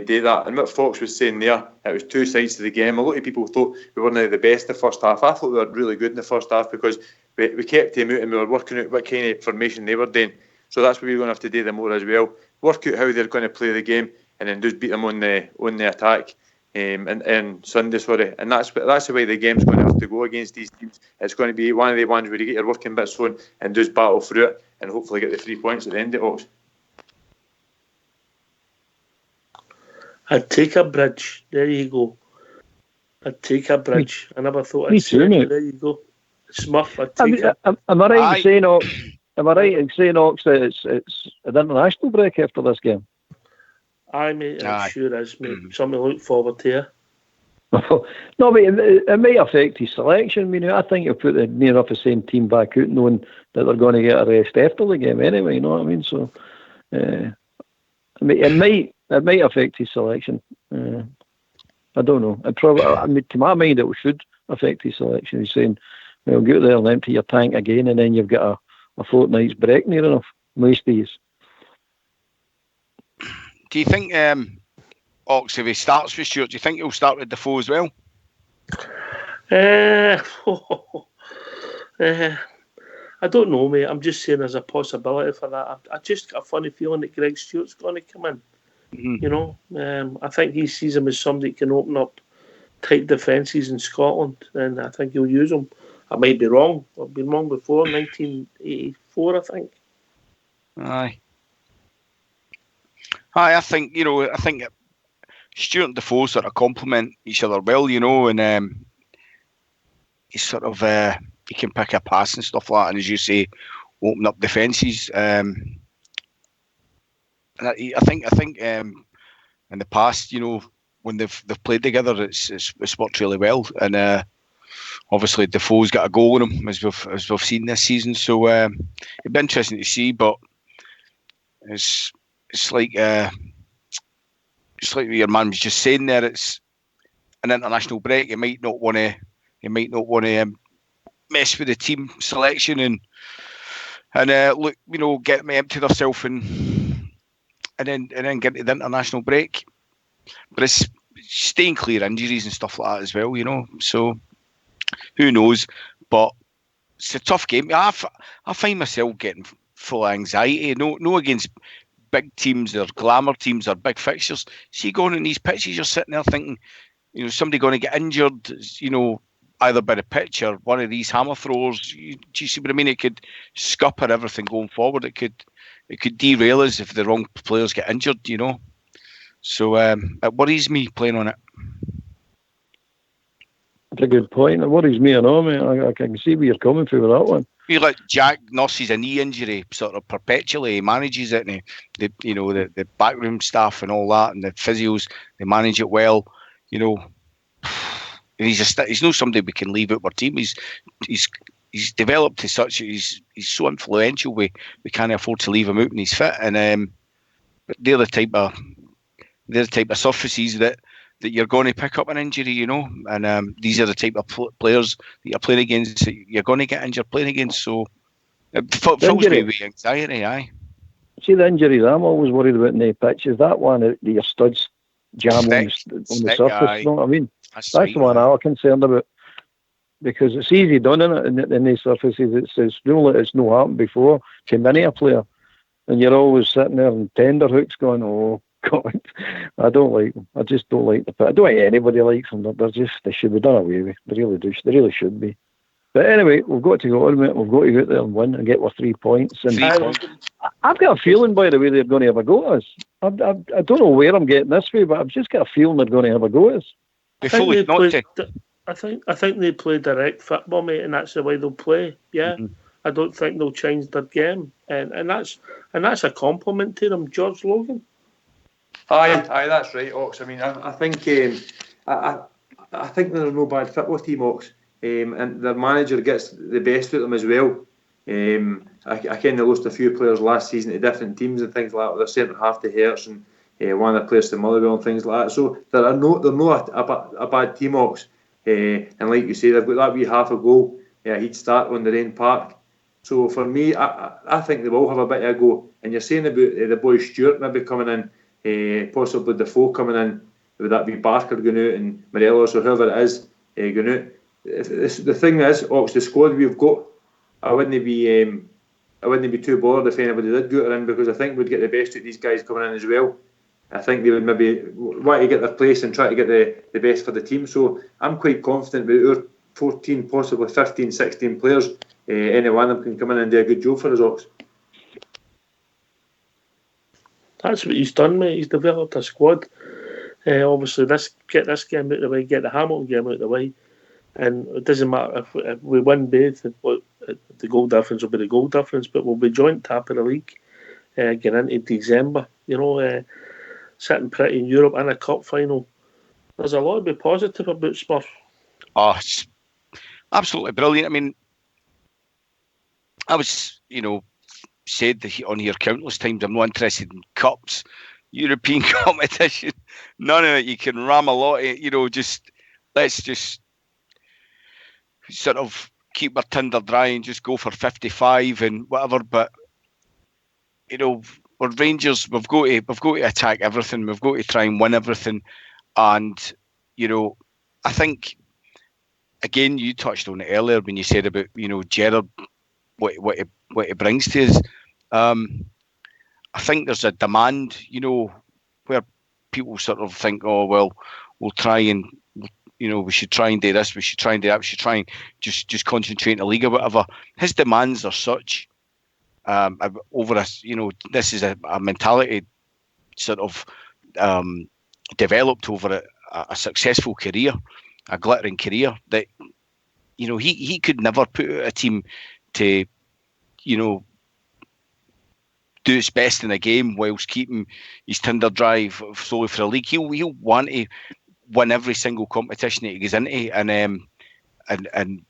do that. And what Fox was saying there, it was 2 sides to the game. A lot of people thought we weren't the best in the first half. I thought we were really good in the first half because we kept them out and we were working out what kind of formation they were doing. So that's what we're going to have to do them more as well. Work out how they're going to play the game and then just beat them on the attack. And Sunday, and that's the way the game's going to have to go against these teams. It's going to be one of the ones where you get your working bits on and just battle through it and hopefully get the 3 points at the end of it. I'd take a bridge. There you go. I'd take a bridge. I never thought I'd say it. There you go. Smurf, I'd take it. Am I right in saying, Ox, that it's an international break after this game? Aye, mate, it sure is, mate. Something to look forward to. No, but it may affect his selection. I mean, I think he'll put near enough the same team back out knowing that they're going to get a rest after the game anyway, you know what I mean? So, it might affect his selection. I don't know. To my mind, it should affect his selection. He's saying, well, go out there and empty your tank again, and then you've got a fortnight's break near enough, most days. Do you think, Ox, if he starts with Stewart, do you think he'll start with Defoe as well? I don't know, mate. I'm just saying there's a possibility for that. I just got a funny feeling that Greg Stewart's going to come in. Mm-hmm. You know, I think he sees him as somebody that can open up tight defences in Scotland, and I think he'll use them. I might be wrong. I've been wrong before, 1984, I think. Aye, I think Stewart and Defoe sort of complement each other well, you know, and he's sort of he can pick a pass and stuff like that, and as you say, open up defences. And I think in the past, you know, when they've played together, it's worked really well, and obviously Defoe's got a goal in him as we've seen this season. So it'd be interesting to see. But it's like what your man was just saying there. It's an international break. You might not want to mess with the team selection and look, get them empty themselves and then get to the international break. But it's staying clear injuries and stuff like that as well, So who knows? But it's a tough game. I find myself getting full of anxiety. No against big teams or glamour teams or big fixtures. See, going in these pitches, you're sitting there thinking, somebody going to get injured, either by the pitch or one of these hammer throwers. Do you see what I mean? It could scupper everything going forward. It could derail us if the wrong players get injured, So it worries me playing on it. That's a good point. It worries me, I can see where you're coming from with that one. You like Jack nurses a knee injury sort of perpetually. He manages it, and the backroom staff and all that, and the physios, they manage it well. He's not somebody we can leave out our team. He's developed to such. He's so influential. We can't afford to leave him out when he's fit. And but they're the type of surfaces that you're going to pick up an injury, And these are the type of players that you're playing against. That you're going to get injured playing against. So it fills me with anxiety. Aye. See, the injuries I'm always worried about in the pitch is that one that your studs jam on the surface. Aye. You know what I mean? That's the one I'm concerned about, because it's easy done in these surfaces. It's no happened before to many a player, and you're always sitting there in tender hooks going, "Oh God, I don't like them. I just don't like the pit. I don't think anybody likes them. They should be done away with. They really do. They really should be." But anyway, we've got to go on with it. We've got to go out there and win and get our 3 points. And I've got a feeling, by the way, they're going to have a go at us. I don't know where I'm getting this way, but I've just got a feeling they're going to have a go at us. I think they play direct football, mate, and that's the way they'll play. Yeah, I don't think they'll change their game, and that's a compliment to them, George Logan. Aye, that's right, Ox. I mean, I think I think they're no bad football team, Ox, and their manager gets the best out of them as well. I kind of lost a few players last season to different teams and things like that. They're centre half to Hertz and one of the players to Motherwell and things like that. So they're not a bad team, Ox. And like you say, they've got that wee half a goal. He'd start on their own park. So for me, I think they will have a bit of a go. And you're saying about the boy Stewart maybe coming in, possibly Defoe coming in. Would that be Barker going out and Morelos or whoever it is going out? The thing is, Ox, the squad we've got, I wouldn't be too bothered if anybody did go in, because I think we'd get the best out of these guys coming in as well. I think they would maybe want to get their place and try to get the best for the team. So I'm quite confident with our 14, possibly 15, 16 players. Any one of them can come in and do a good job for us, Ox. That's what he's done, mate. He's developed a squad. Obviously, get this game out of the way, get the Hamilton game out of the way, and it doesn't matter if we win both. The goal difference will be the goal difference, but we'll be joint top of the league getting into December. Sitting pretty in Europe and a cup final. There's a lot to be positive about Spurs. Oh, it's absolutely brilliant. I mean, I was, said on here countless times, I'm not interested in cups, European competition, none of it. You can ram a lot of, let's just sort of keep our tinder dry and just go for 55 and whatever. But, we're Rangers, we've got to attack everything. We've got to try and win everything. And, I think, again, you touched on it earlier when you said about, Gerrard, what it brings to us. I think there's a demand, where people sort of think, oh, well, we'll try and, we should try and do this, we should try and do that, we should try and just concentrate in the league or whatever. His demands are such over us, this is a mentality sort of developed over a successful career, a glittering career, that, he could never put out a team to, do its best in a game whilst keeping his tinder dry solely for a league. He'll want to win every single competition that he goes into, and and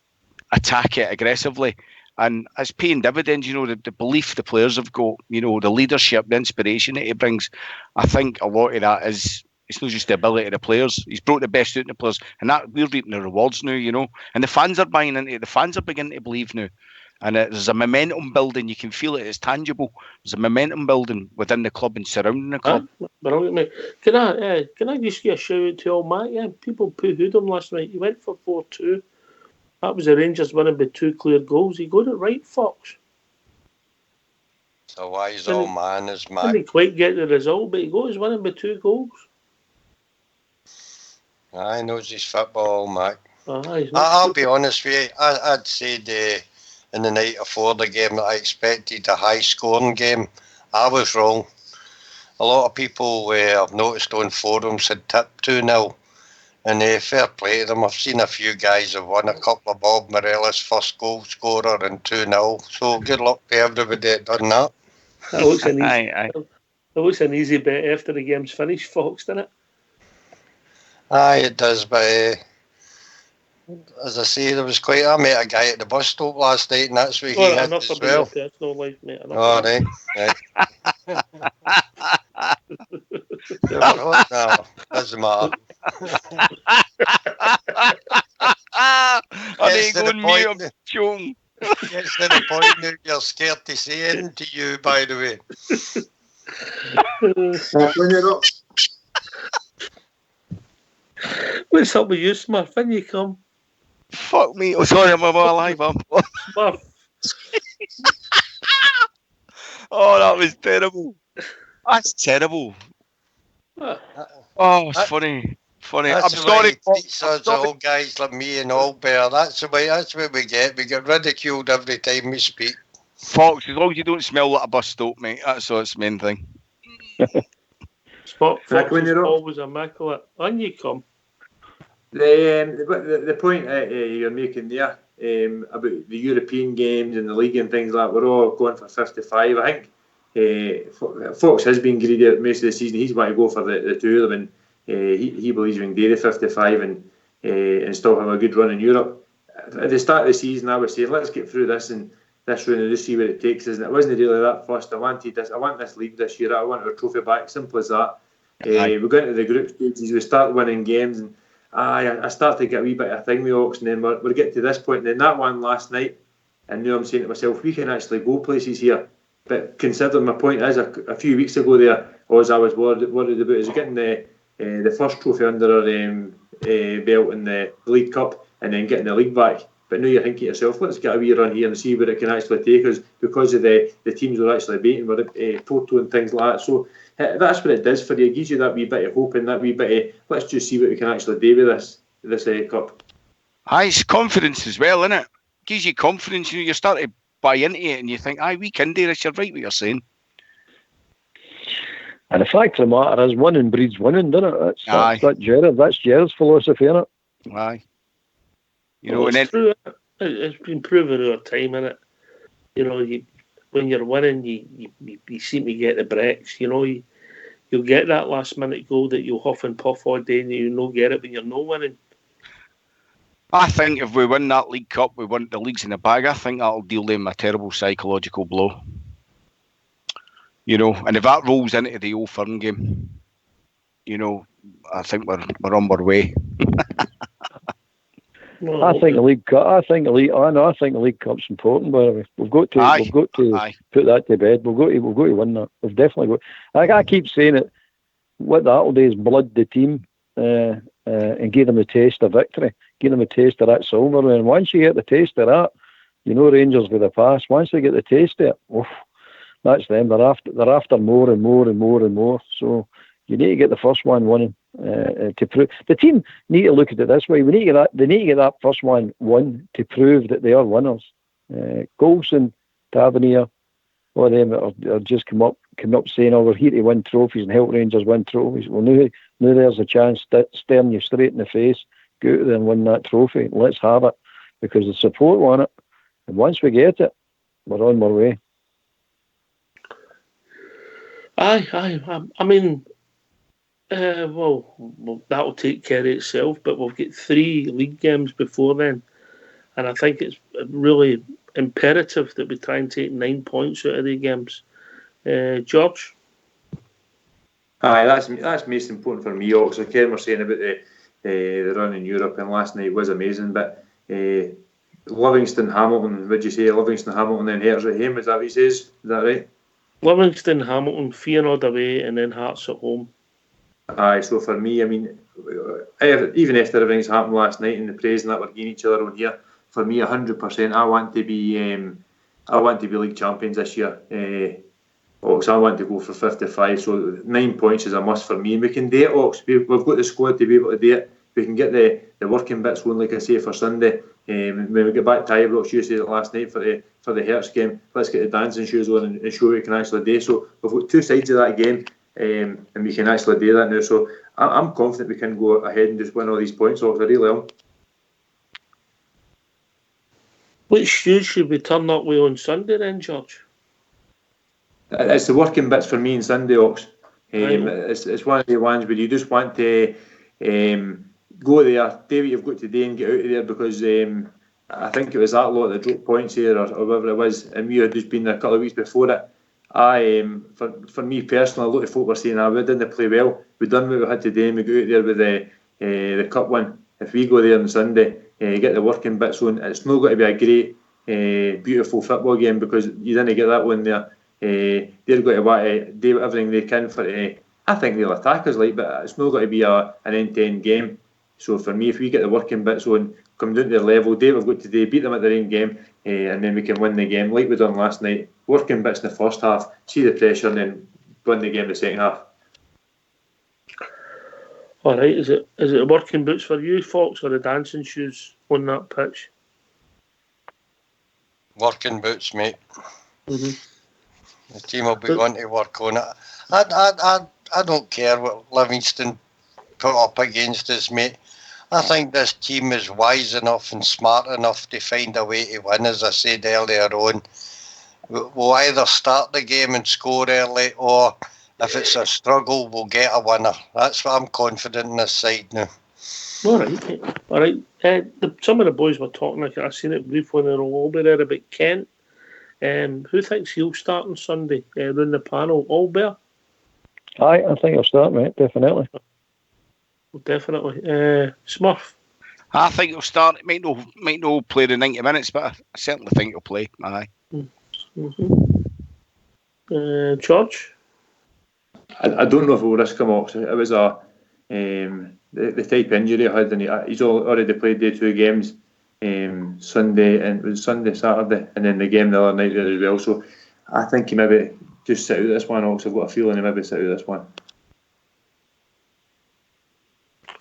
attack it aggressively. And it's paying dividends, the belief the players have got, the leadership, the inspiration that he brings. I think a lot of that is, it's not just the ability of the players. He's brought the best out in the players, and that we're reaping the rewards now, And the fans are buying into it. The fans are beginning to believe now. And there's a momentum building. You can feel it. It's tangible. There's a momentum building within the club and surrounding the club. Brilliant, mate. Can I just give a shout out to all Matt? Yeah, people poo-hooed him last night. He went for 4-2. That was the Rangers winning by 2 clear goals. He got it right, Fox. So why is all man is Matt? Didn't quite get the result, but he got his winning by 2 goals. I knows his football, Mac. I'll be honest with you. I'd say in the night before the game that I expected a high-scoring game. I was wrong. A lot of people I've noticed on forums had tipped 2-0. And fair play to them. I've seen a few guys have won. A couple of Bob Morella's first goal scorer and 2-0. So good luck to everybody that done that. That looks an easy bet after the game's finished, Fox, doesn't it? Aye, it does. But as I say, I met a guy at the bus stop last night, and that's what he had as well. Personal life, mate. All right. No, doesn't matter. Gets to the point now you're scared to say anything to you, by the way. What's up with you, Smurf? When you come? Fuck me. Oh, sorry, I'm alive. Smurf. Oh, that was terrible. That's terrible. Oh, it's funny. I'm sorry. Such old guys like me and Old Bear. That's what we get. We get ridiculed every time we speak. Fox, as long as you don't smell like a bus stop, mate. That's the main thing. Fox is always immaculate. On you come. The point you're making there about the European games and the league and things like that, we're all going for 55. I think Fox has been greedy at most of the season. He's wanting to go for the 2 of them, and he believes we can do the 55 and still have a good run in Europe. At the start of the season, I was saying, let's get through this round and just see where it takes us. And it wasn't really that fussed. I want this league this year. I want our trophy back. Simple as that. We go into the group stages. We start winning games, and I start to get a wee bit of a thing with Ox, and then we're getting to this point. And then that one last night, and now I'm saying to myself, we can actually go places here. But considering my point is, a few weeks ago there, as I was worried about, is getting the first trophy under our belt in the League Cup, and then getting the league back. But now you're thinking to yourself, let's get a wee run here and see where it can actually take us, because of the teams we're actually beating, with Porto and things like that. So that's what it does for you. It gives you that wee bit of hope and that wee bit of, let's just see what we can actually do with this cup. It's confidence as well, isn't it? Gives you confidence. You start to buy into it, and you think, we can do this. You're right what you're saying. And the fact of the matter is, winning breeds winning, doesn't it? That's Gerard's philosophy, isn't it? Aye. It's been proven over time, isn't it? When you're winning, you seem to get the breaks. You'll get that last minute goal that you'll huff and puff all day, and you'll not get it when you're not winning. I think if we win that League Cup, we win the leagues in the bag. I think that'll deal them a terrible psychological blow. And if that rolls into the Old Firm game, I think we're on our way. I think the League Cup. I think the League Cup's important. By the way, we've got to put that to bed. We've got to win that. We've definitely got. I keep saying it. What that'll do is blood the team and give them a taste of victory. Give them a taste of that silver. And once you get the taste of that, Rangers with a pass. Once they get the taste of it, that's them. They're after more and more and more and more. So you need to get the first one winning to prove. The team need to look at it this way. They need to get that first one won to prove that they are winners. Golson, Tavernier, all of them are just come up saying, we're here to win trophies and help Rangers win trophies. Well, now there's a chance staring you straight in the face. Go out there and win that trophy. Let's have it, because the support want it. And once we get it, we're on our way. I mean, well, that'll take care of itself, but we've got 3 league games before then. and I think it's really imperative that we try and take 9 points out of the games. George? Aye, that's most important for me, Ox. Like Ken was saying about the run in Europe, and last night was amazing, but Livingston, Hamilton, would you say Livingston, Hamilton, then Hearts at home, is that what he says? Is that right? Livingston, Hamilton, Feyenoord away, and then Hearts at home. Aye, so for me, I mean, even after everything's happened last night and the praise and that we're giving each other on here, for me, 100%, I want to be league champions this year. Ox, I want to go for 55, so 9 points is a must for me. And we can do it, Ox. We've got the squad to be able to do it. We can get the working bits going, like I say, for Sunday. When we get back to Ibrox, you said it last night for the Hearts game. Let's get the dancing shoes on and show what we can actually do. So we've got two sides of that game, and we can actually do that now. So I'm confident we can go ahead and just win all these points, Ox. I really am. Which shoes should we turn up with on Sunday then, George? It's the working bits for me on Sunday, Ox. It's one of the ones where you just want to go there, do what you've got to do and get out of there, because I think it was that lot that dropped points here or whatever it was, and we had just been there a couple of weeks before it. For me personally, a lot of folk were saying, we didn't play well. We done what we had to do and we got out there with the cup win. If we go there on Sunday, get the working bits on, it's not going to be a great, beautiful football game, because you didn't get that one there. They're going to want to do everything they can for I think they'll attack us, but it's not going to be an end-to-end game. So for me, if we get the working bits on, come down to their level, do what we've got to do, beat them at their own game, and then we can win the game like we done last night. Working bits in the first half, see the pressure, and then win the game in the second half. All right, is it the working boots for you, Fox, or the dancing shoes on that pitch? Working boots, mate. Mm-hmm. The team will be going to work on it. I don't care what Livingston put up against us, mate. I think this team is wise enough and smart enough to find a way to win, as I said earlier on. We'll either start the game and score early, or if it's a struggle, we'll get a winner. That's what I'm confident in this side now. All right. Some of the boys were talking, I seen it briefly in the lobby there, about Kent. Who thinks he'll start on Sunday round the panel? Albert? Aye, I think he'll start, mate, definitely. Definitely. Smurf? I think he'll start. It might not play the 90 minutes, but I certainly think he'll play. Aye. Mm-hmm. George? I don't know if we'll risk him off. It was the type of injury he had, and he's already played the 2 games. Sunday, Saturday, and then the game the other night there as well. So I think he maybe just sit out this one. Also, I've got a feeling he maybe sit out this one.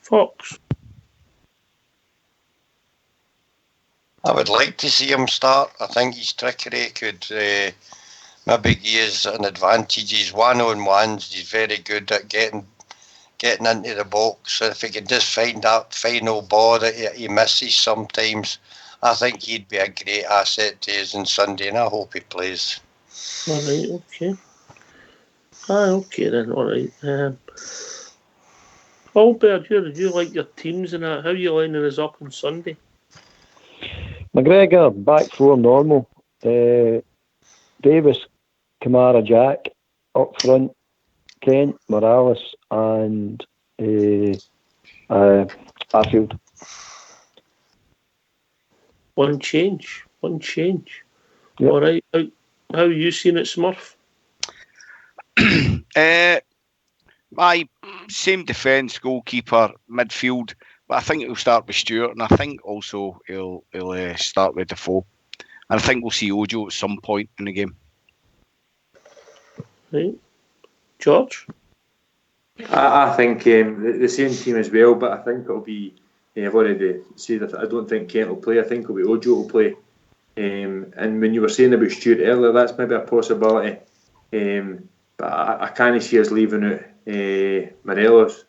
Fox? I would like to see him start. I think his trickery could maybe give us an advantage. He's one-on-ones. He's very good at getting into the box. So if he can just find that final ball that he misses sometimes, I think he'd be a great asset to us on Sunday, and I hope he plays. All right, okay. Okay then, all right. Albert, you like your teams and that. How are you lining us up on Sunday? McGregor, back 4 normal. Davis, Kamara, Jack, up front. Kent, Morales, and Arfield. One change. Yep. All right. How are you seeing it, Smurf? My same defence, goalkeeper, midfield, but I think he'll start with Stewart, and I think also he'll start with Defoe. And I think we'll see Ojo at some point in the game. Right. George? I think the same team as well, but I think it'll be. I've already said that I don't think Kent will play. I think it'll be Ojo will play. And when you were saying about Stewart earlier, that's maybe a possibility. But I can't see us leaving out Morelos.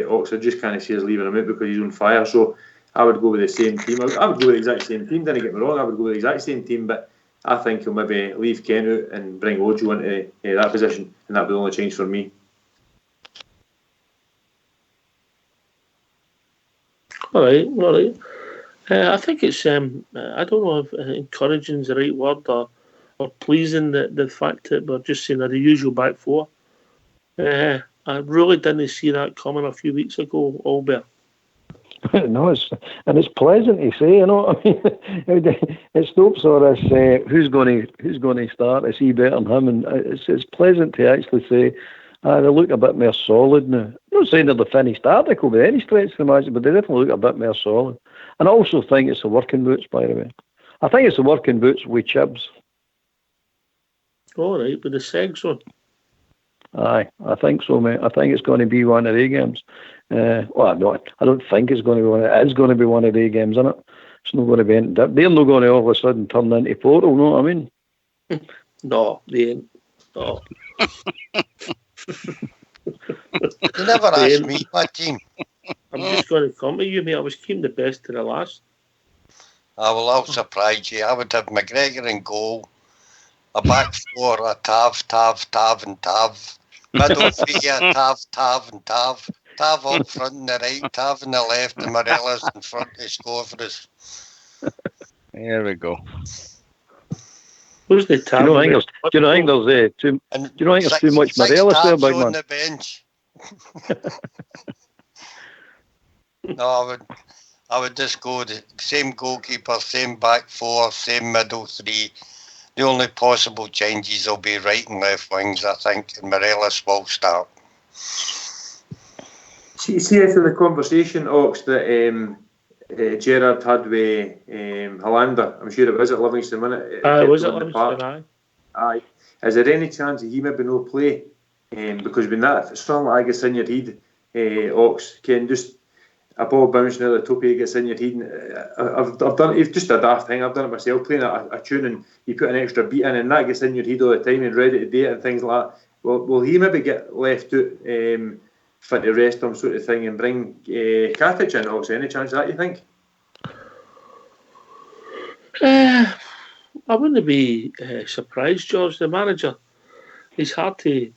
Oxford just can't see us leaving him out because he's on fire. So I would go with the same team. I would go with the exact same team. Didn't get me wrong. I would go with the exact same team, but I think he'll maybe leave Kent out and bring Ojo into that position, and that'll be the only change for me. All right. I think it's I don't know if encouraging is the right word or pleasing the fact that we're just saying the usual back four. I really didn't see that coming a few weeks ago, Albert. No, it's pleasant to say, you know. I mean, it stops all this. Who's going to start? Is he better than him? And it's pleasant to actually say, they look a bit more solid now. I'm not saying they're the finished article by any stretch of the imagination, but they definitely look a bit more solid. And I also think it's the working boots, by the way. I think it's the working boots with Chibs. All right, with the segs on. Aye, I think so, mate. I think it's going to be one of the games. Well, I don't think it's going to be one. It is going to be one of the games, isn't it? It's not going to be anything. They're not going to all of a sudden turn into Portal. Know what I mean? No, they ain't. No. You never asked me my team. I'm just going to come to you, mate. I was keeping the best to the last. I'll surprise you. I would have McGregor in goal, a back four, a Tav, and Tav. Middle three, a Tav, and Tav. Tav up front and the right, Tav on the left, and Morelos in front to score for us. There we go. Who's the Tav? Do you not think there's too much Morelos there, big man? On the bench. No, I would just go the same goalkeeper, same back four, same middle three. The only possible changes will be right and left wings, I think, and Morelos will start. See after the conversation, Ox, that Gerrard had with Hollander, I'm sure it was at Livingston, wasn't it? Was it Livingston? Aye. Is there any chance that he maybe no play? Because when that strong like gets in your head, Ox, can just a ball bouncing out the top of gets in your head. I've done it. It's just a daft thing. I've done it myself, playing a tune and you put an extra beat in, and that gets in your head all the time and ready to do it and things like that. Well, will he maybe get left out for the rest of him, sort of thing, and bring Katic in? Ox, any chance of that, you think? I wouldn't be surprised, George. The manager, he's hard to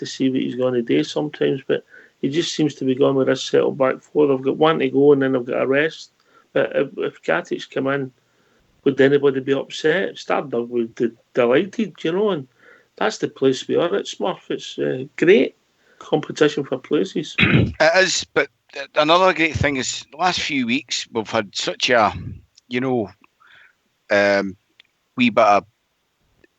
see what he's going to do sometimes, but he just seems to be going with this settled back four. They've got one to go and then they've got a rest. But if Katic come in, would anybody be upset? Stardog would be delighted, you know, and that's the place we are at Smurf. It's great competition for places. It is, but another great thing is the last few weeks we've had such a, wee bit of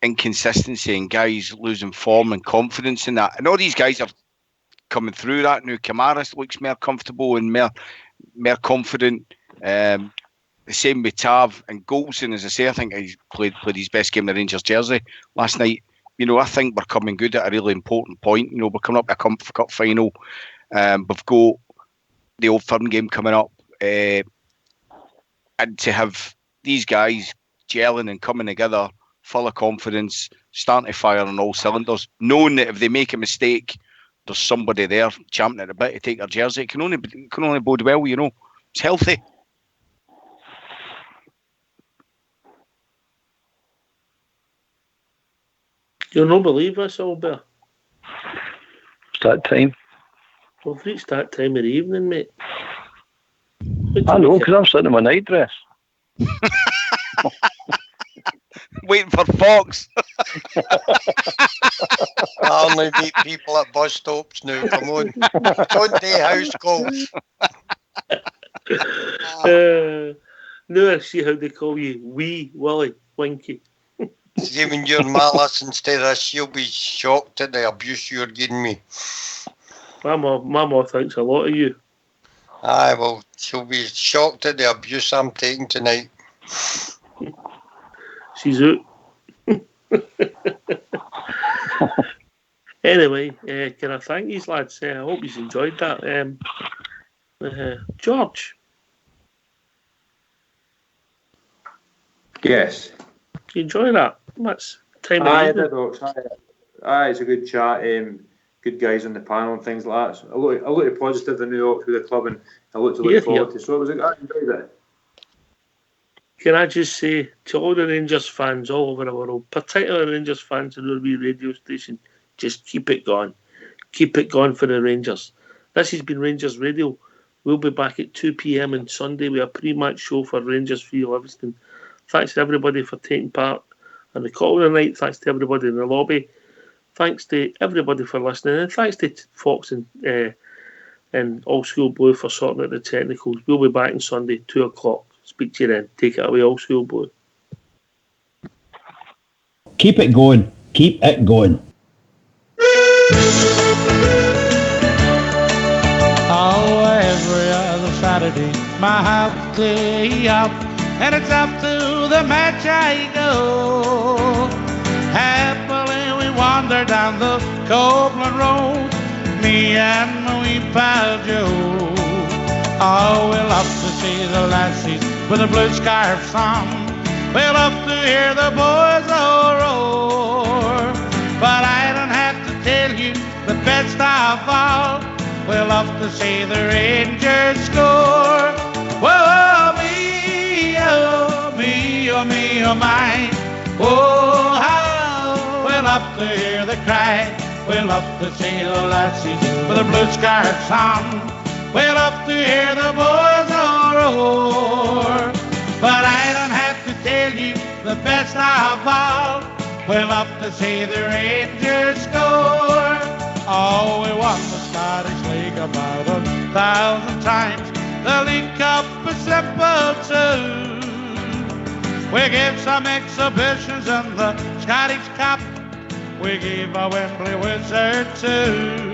inconsistency and guys losing form and confidence in that. And all these guys are coming through that now. Kamara looks more comfortable and more confident. The same with Tav and Goldson. As I say, I think he's played his best game in the Rangers jersey last night. I think we're coming good at a really important point. We're coming up to a Comfort Cup final. We've got the Old Firm game coming up. And to have these guys gelling and coming together, full of confidence, starting to fire on all cylinders, knowing that if they make a mistake, there's somebody there champing at the bit to take their jersey. It can only bode well, It's healthy. You'll not believe this, Albert. It's that time. We've reached that time of the evening, mate. I know, because I'm sitting in my night dress. Waiting for Fox. I only meet people at bus stops now. Come on. Don't do house calls. No, I see how they call you. Wee Willie Winky. See, when you're malice instead of she'll be shocked at the abuse you're giving me. My mum thinks a lot of you. Aye, well, she'll be shocked at the abuse I'm taking tonight. She's out. Anyway, can I thank you, lads? I hope you enjoyed that. George? Yes. Did you enjoy that? That's time of evening. Aye, it's a good chat. Good guys on the panel and things like that. So a lot of positive in New York with the club and a lot to look forward to. So it was I enjoyed it. Can I just say to all the Rangers fans all over the world, particularly Rangers fans in the radio station, just keep it going. Keep it going for the Rangers. This has been Rangers Radio. We'll be back at 2 p.m. on Sunday with a pre-match show for Rangers v Livingston. Thanks to everybody for taking part on the call tonight. Thanks to everybody in the lobby. Thanks to everybody for listening, and thanks to Fox and All School Blue for sorting out the technicals. We'll be back on Sunday, 2 o'clock. Speak to you then. Take it away, All School Blue. Keep it going. Keep it going. Oh, every other Saturday, my house day up, and it's up to the match I go. Happily we wander down the Copeland Road, me and my wee pal Joe. Oh, we love to see the lassies with the blue scarves on. We love to hear the boys all roar. But I don't have to tell you the best of all, we love to see the Rangers score. Whoa, me, oh, me, oh, me, oh, my. Oh, how we love to hear the cry. We love to see the lassies with the blue scarves on. We love to hear the boys all roar. But I don't have to tell you the best of all, we love to see the Rangers score. Oh, we won the Scottish League about 1,000 times. The League Cup is simple too. We gave some exhibitions in the Scottish Cup. We gave a Wembley Wizard too.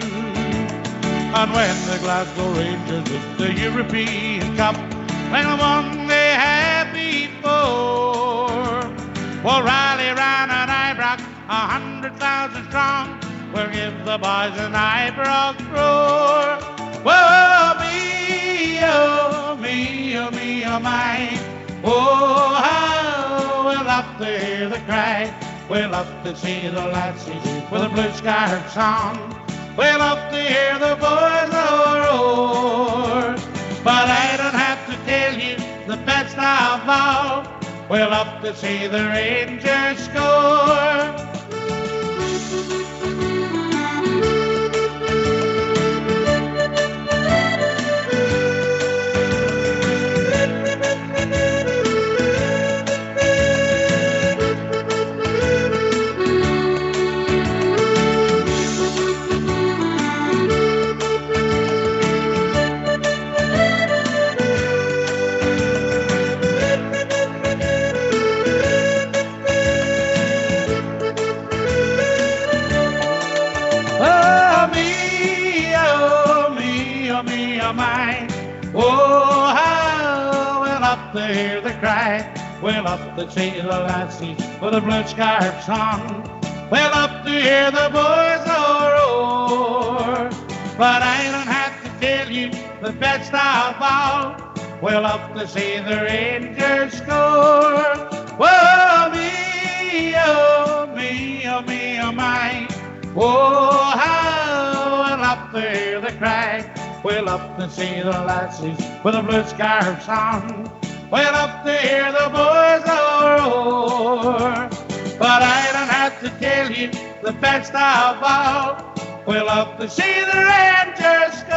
And when the Glasgow Rangers won the European Cup, when we won they had before, we'll rally round an Ibrox 100,000 strong. We'll give the boys an Ibrox roar. Whoa, me, oh, me, oh, me, oh, my. Oh, how we love to hear the cry. We love to see the lassies with the blue scarves on. We love to hear the boys roar. But I don't have to tell you the best of all, we love to see the Rangers score. Oh, how we love to hear the cry. We love to see the lassies with the blue scarves on. We love to hear the boys all roar. But I don't have to tell you the best of all, we love to see the Rangers score. Whoa, me, oh, me, oh, me, oh, my. Oh, how we love to hear the cry. We love to see the lassies with the blue scarves on. We love to hear the boys all roar. But I don't have to tell you the best of all, we love to see the Rangers score.